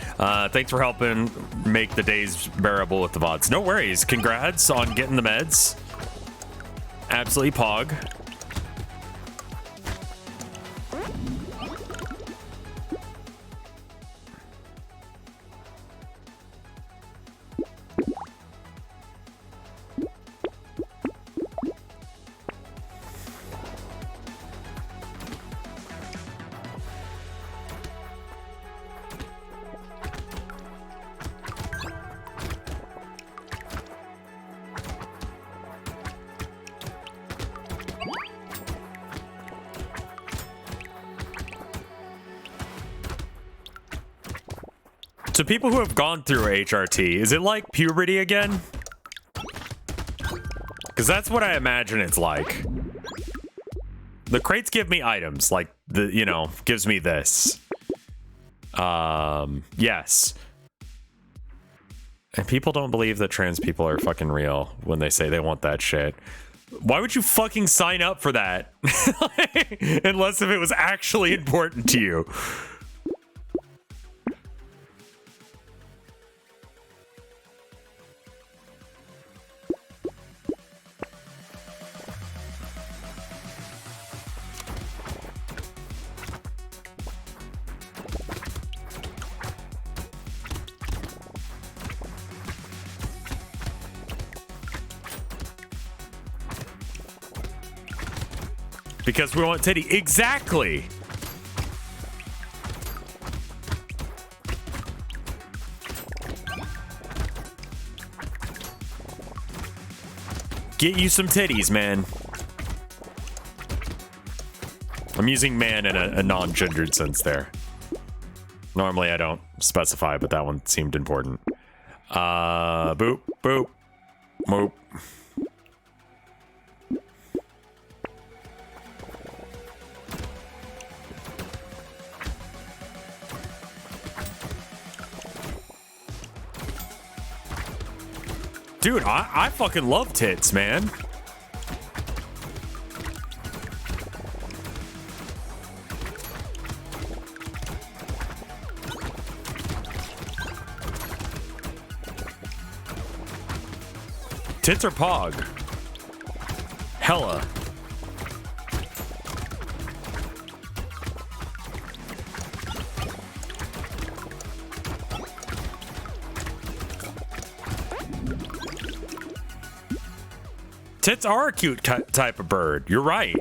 Thanks for helping make the days bearable with the VODs. No worries. Congrats on getting the meds. Absolutely pog. To people who have gone through HRT, is it like puberty again? Because that's what I imagine it's like. The crates give me items, like the, you know, gives me this. Yes. And people don't believe that trans people are fucking real when they say they want that shit. Why would you fucking sign up for that? Unless if it was actually important to you. Because we want titty. Exactly. Get you some titties, man. I'm using man in a non-gendered sense there. Normally I don't specify, but that one seemed important. Boop, boop, boop. Dude, I fucking love tits, man. Tits are pog. Hella. Tits are a cute type of bird. You're right.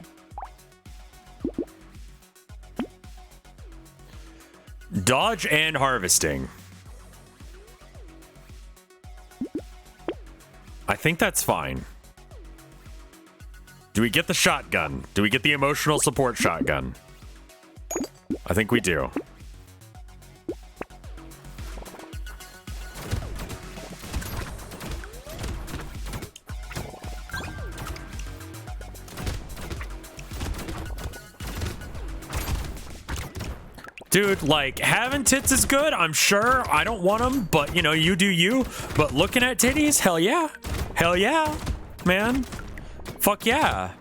Dodge and harvesting. I think that's fine. Do we get the shotgun? Do we get the emotional support shotgun? I think we do. Dude, like, having tits is good, I'm sure. I don't want them, but, you know, you do you. But looking at titties, hell yeah. Hell yeah, man. Fuck yeah.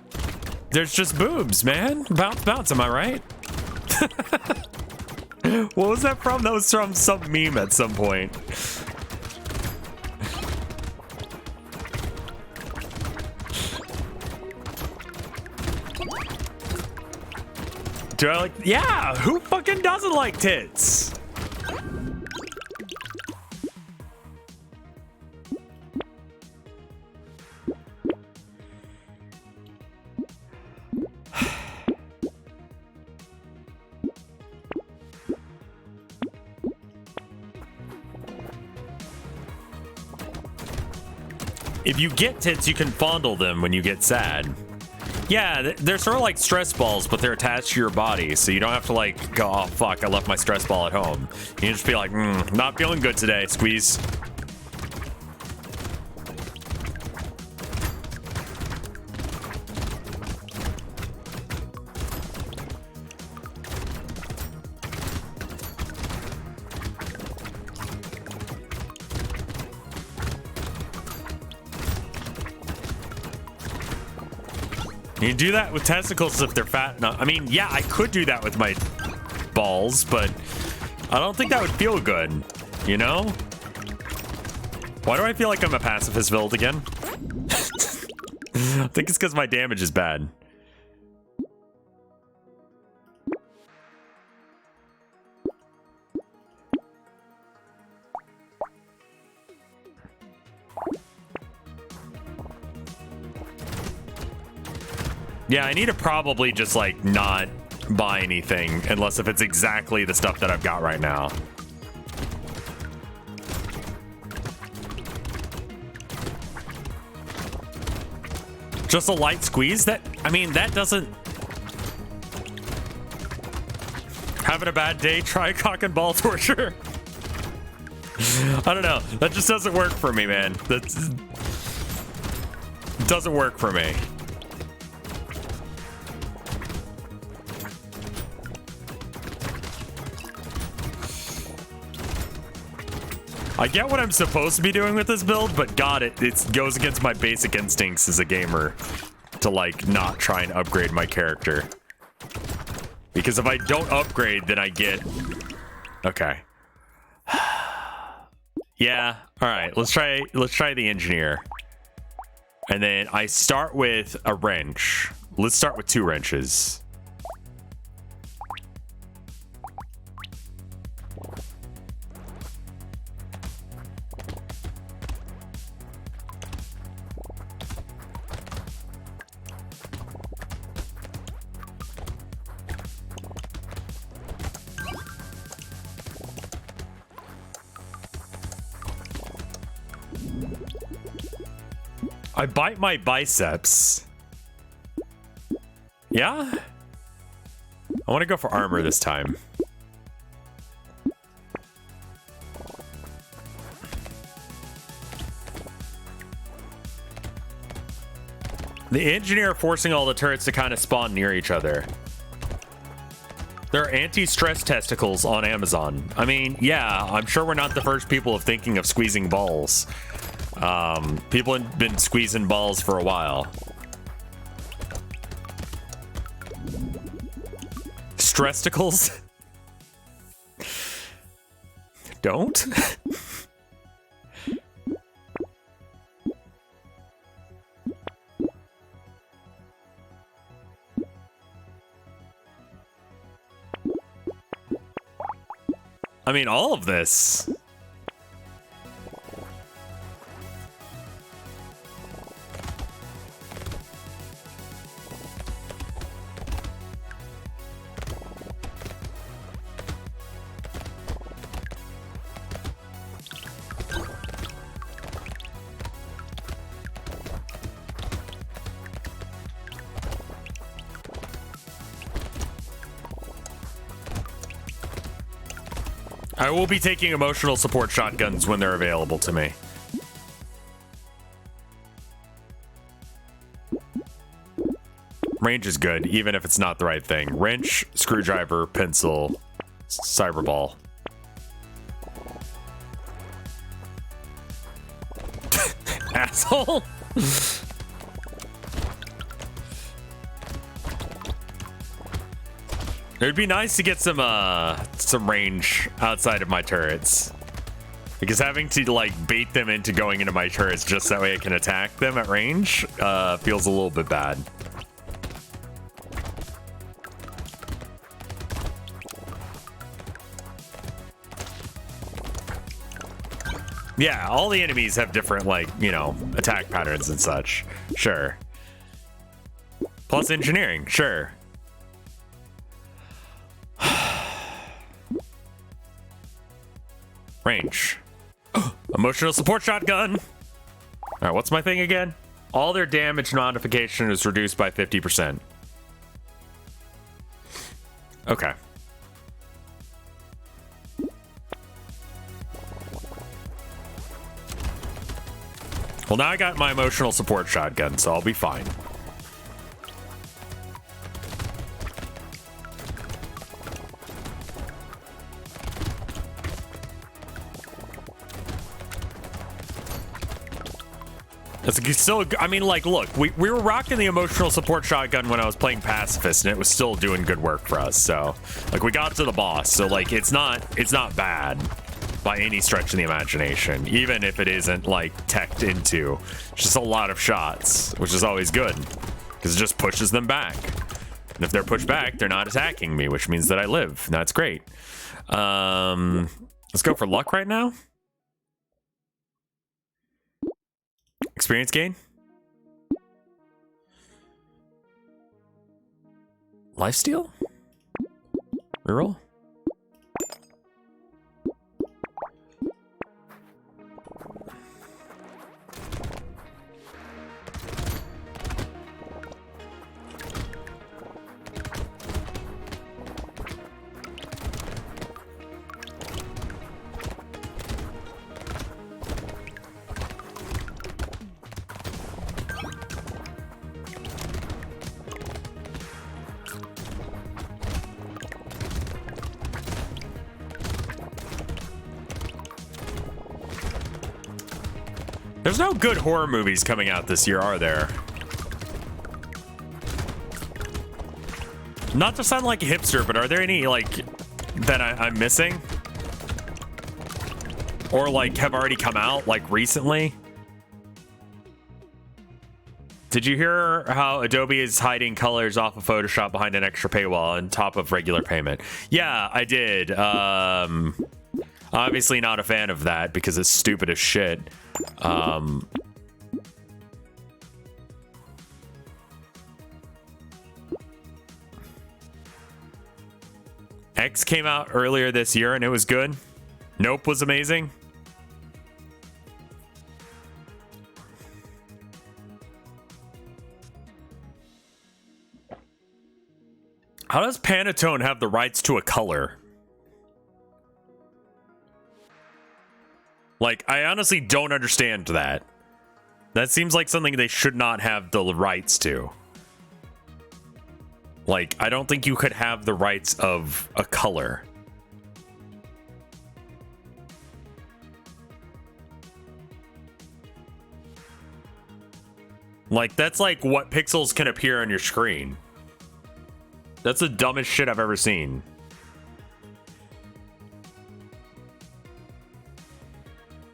There's just boobs, man. Bounce, bounce, am I right? What was that from? That was from some meme at some point. Do I like? Yeah, who fucking doesn't like tits? If you get tits, you can fondle them when you get sad. Yeah, they're sort of like stress balls, but they're attached to your body, so you don't have to like go, oh fuck, I left my stress ball at home. You can just be like, not feeling good today, squeeze. You can do that with testicles if they're fat enough. I mean, yeah, I could do that with my balls, but I don't think that would feel good, you know? Why do I feel like I'm a pacifist build again? I think it's because my damage is bad. Yeah, I need to probably just, like, not buy anything, unless if it's exactly the stuff that I've got right now. Just a light squeeze? That, I mean, that doesn't... Having a bad day, try cock and ball torture. I don't know. That just doesn't work for me, man. That doesn't work for me. I get what I'm supposed to be doing with this build, but God, it goes against my basic instincts as a gamer to, like, not try and upgrade my character. Because if I don't upgrade, then I get... Okay. Yeah, alright, let's try the engineer. And then I start with a wrench. Let's start with 2 wrenches. I bite my biceps. Yeah? I want to go for armor this time. The engineer forcing all the turrets to kind of spawn near each other. There are anti-stress testicles on Amazon. I mean, yeah, I'm sure we're not the first people of thinking of squeezing balls. People have been squeezing balls for a while. Stressticles? Don't? I mean, all of this. I will be taking emotional support shotguns when they're available to me. Range is good, even if it's not the right thing. Wrench, screwdriver, pencil, cyberball. Asshole. It'd be nice to get some range outside of my turrets, because having to like bait them into going into my turrets just that way I can attack them at range feels a little bit bad. Yeah, all the enemies have different, like, you know, attack patterns and such. Sure. Plus engineering, sure. Range. Emotional support shotgun. All right, what's my thing again? All their damage modification is reduced by 50%. Okay. Well, now I got my emotional support shotgun, so I'll be fine. It's still, I mean, like, look, we were rocking the emotional support shotgun when I was playing pacifist, and it was still doing good work for us. So, like, we got to the boss, so like, it's not bad by any stretch of the imagination, even if it isn't like teched into. It's just a lot of shots, which is always good because it just pushes them back. And if they're pushed back, they're not attacking me, which means that I live. And that's great. Let's go for luck right now. Experience gain. Lifesteal? Reroll? There's no good horror movies coming out this year, are there? Not to sound like a hipster, but are there any, like, that I'm missing? Or, like, have already come out, like, recently? Did you hear how Adobe is hiding colors off of Photoshop behind an extra paywall on top of regular payment? Yeah, I did. Obviously not a fan of that because it's stupid as shit. X came out earlier this year and it was good. Nope was amazing. How does Pantone have the rights to a color? Like, I honestly don't understand that. That seems like something they should not have the rights to. Like, I don't think you could have the rights of a color. Like, that's like what pixels can appear on your screen. That's the dumbest shit I've ever seen.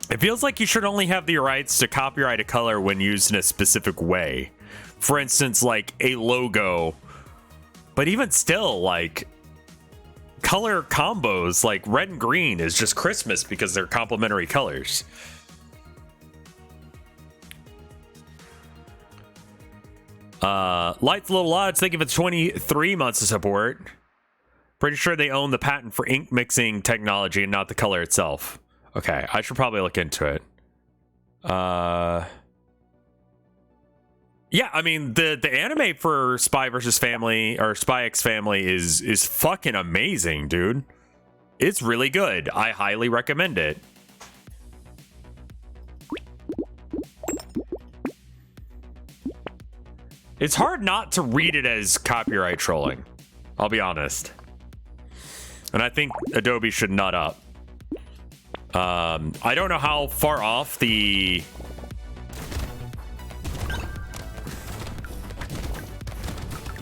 It feels like you should only have the rights to copyright a color when used in a specific way. For instance, like a logo. But even still, like, color combos, like red and green is just Christmas because they're complementary colors. Light's a little odds. Think if it's 23 months of support. Pretty sure they own the patent for ink mixing technology and not the color itself. Okay, I should probably look into it. Yeah, I mean the anime for Spy vs. Family or Spy X Family is fucking amazing, dude. It's really good. I highly recommend it. It's hard not to read it as copyright trolling. I'll be honest. And I think Adobe should nut up. I don't know how far off the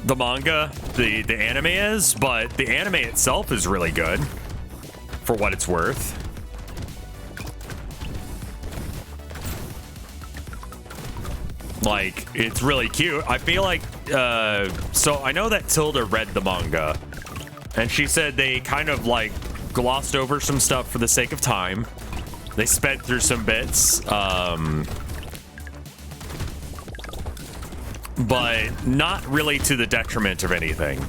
manga, the anime is, but the anime itself is really good for what it's worth. Like, it's really cute. I feel like, so I know that Tilda read the manga, and she said they kind of, like, glossed over some stuff for the sake of time. They sped through some bits, but not really to the detriment of anything.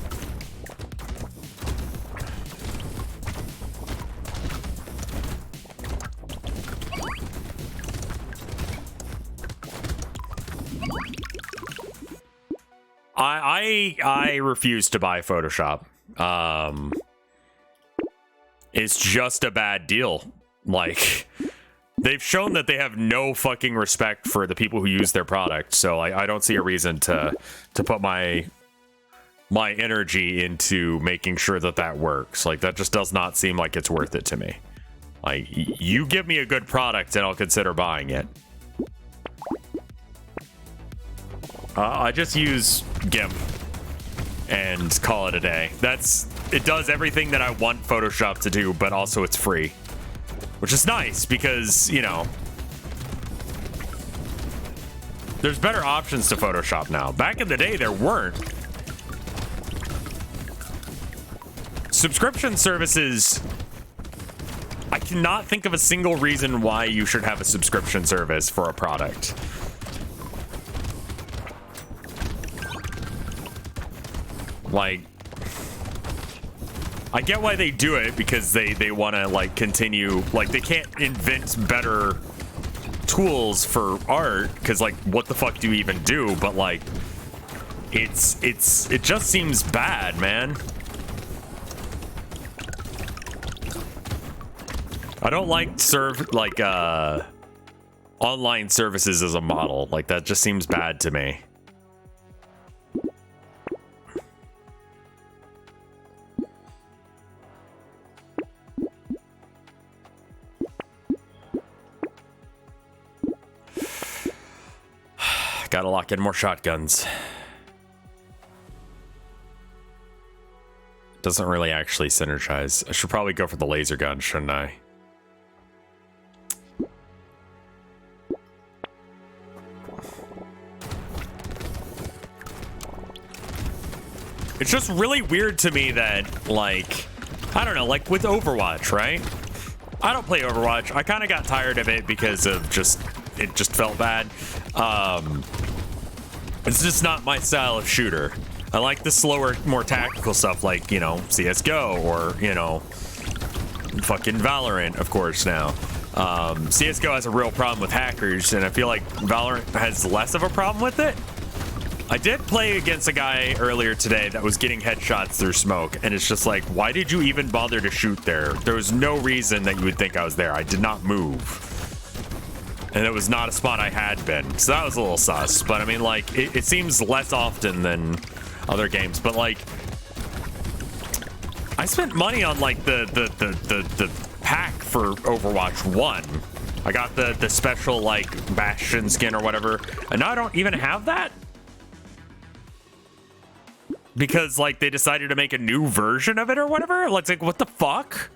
I refuse to buy Photoshop. It's just a bad deal. Like, they've shown that they have no fucking respect for the people who use their product. So I don't see a reason to put my energy into making sure that that works. Like, that just does not seem like it's worth it to me. Like, you give me a good product and I'll consider buying it. I just use GIMP and call it a day. It does everything that I want Photoshop to do, but also it's free. Which is nice because, you know, there's better options to Photoshop now. Back in the day, there weren't. Subscription services, I cannot think of a single reason why you should have a subscription service for a product. Like, I get why they do it, because they want to, like, continue, like, they can't invent better tools for art, because, like, what the fuck do you even do? But, like, it just seems bad, man. I don't like online services as a model. Like, that just seems bad to me. Gotta lock in more shotguns. Doesn't really actually synergize. I should probably go for the laser gun, shouldn't I? It's just really weird to me that, like, I don't know, like with Overwatch, right? I don't play Overwatch. I kind of got tired of it because of it just felt bad. It's just not my style of shooter. I like the slower, more tactical stuff like, you know, CSGO or, you know, fucking Valorant, of course, now. CSGO has a real problem with hackers, and I feel like Valorant has less of a problem with it. I did play against a guy earlier today that was getting headshots through smoke, and it's just like, why did you even bother to shoot there? There was no reason that you would think I was there. I did not move. And it was not a spot I had been. So that was a little sus. But I mean, like, it seems less often than other games. But like, I spent money on like the pack for Overwatch 1. I got the special like Bastion skin or whatever. And now I don't even have that. Because like they decided to make a new version of it or whatever. It's like, what the fuck?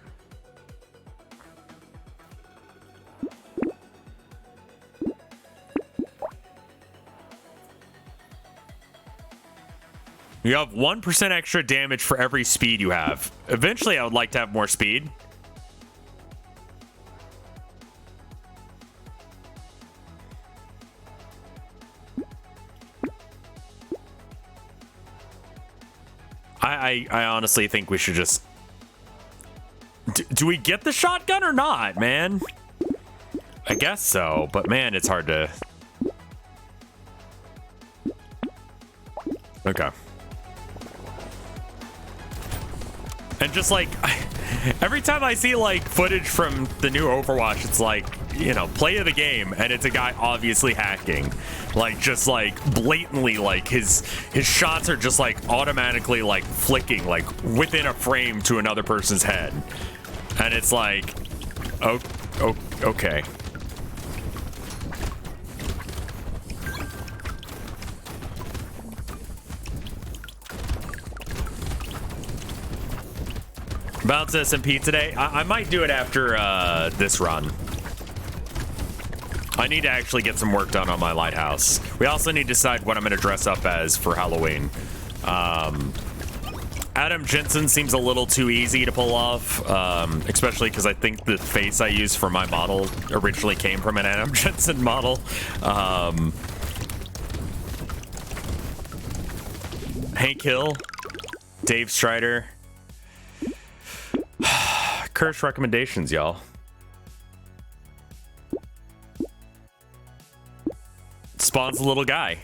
You have 1% extra damage for every speed you have. Eventually, I would like to have more speed. I honestly think we should just... Do we get the shotgun or not, man? I guess so, but man, it's hard to... Okay. And just like, every time I see like footage from the new Overwatch, it's like, you know, play of the game, and it's a guy obviously hacking, like just like blatantly, like his shots are just like automatically like flicking like within a frame to another person's head, and it's like, oh okay. Bounce SMP today. I might do it after this run. I need to actually get some work done on my lighthouse. We also need to decide what I'm going to dress up as for Halloween. Adam Jensen seems a little too easy to pull off, especially because I think the face I used for my model originally came from an Adam Jensen model. Hank Hill, Dave Strider. Curse recommendations, y'all. Spawn's a little guy.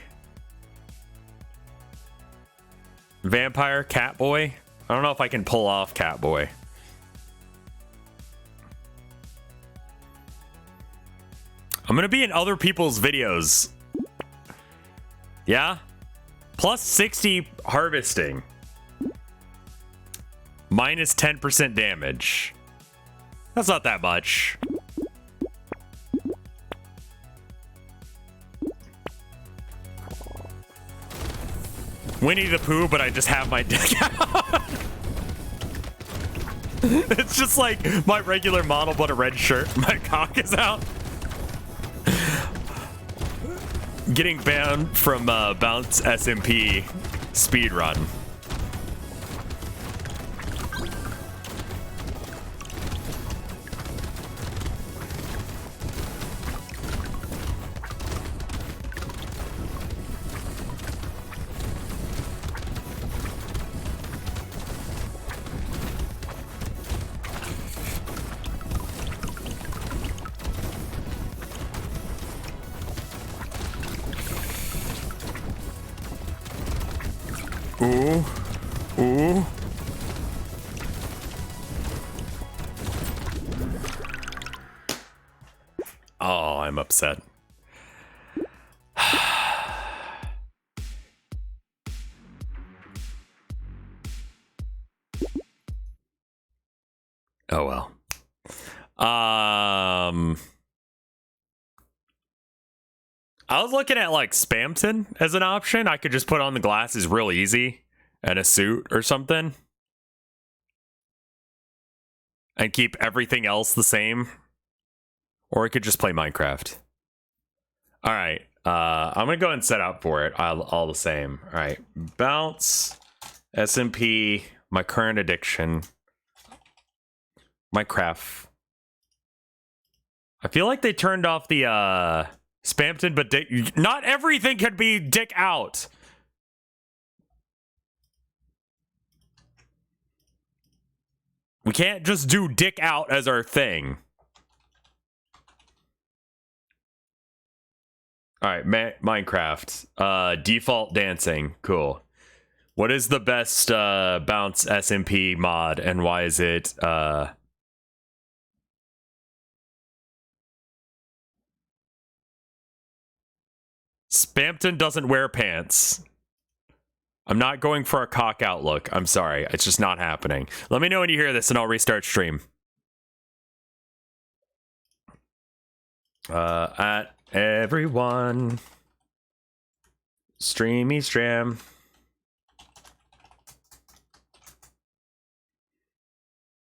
Vampire, Catboy. I don't know if I can pull off Catboy. I'm gonna be in other people's videos. Yeah? Plus 60 harvesting. Minus 10% damage. That's not that much. Winnie the Pooh, but I just have my dick out. It's just like my regular model, but a red shirt. My cock is out. Getting banned from Bounce SMP speedrun. Ooh. Ooh. Oh, I'm upset. Oh well. I was looking at like Spamton as an option. I could just put on the glasses real easy and a suit or something. And keep everything else the same. Or I could just play Minecraft. Alright. I'm gonna go and set up for it all the same. Alright. Bounce. SMP. My current addiction. Minecraft. I feel like they turned off the Spamton, but not everything could be dick out. We can't just do dick out as our thing. All right, Minecraft. Default dancing. Cool. What is the best bounce SMP mod, and why is it Spamton doesn't wear pants. I'm not going for a cock out look. I'm sorry. It's just not happening. Let me know when you hear this and I'll restart stream. At everyone. Streamy stream.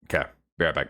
Okay, be right back.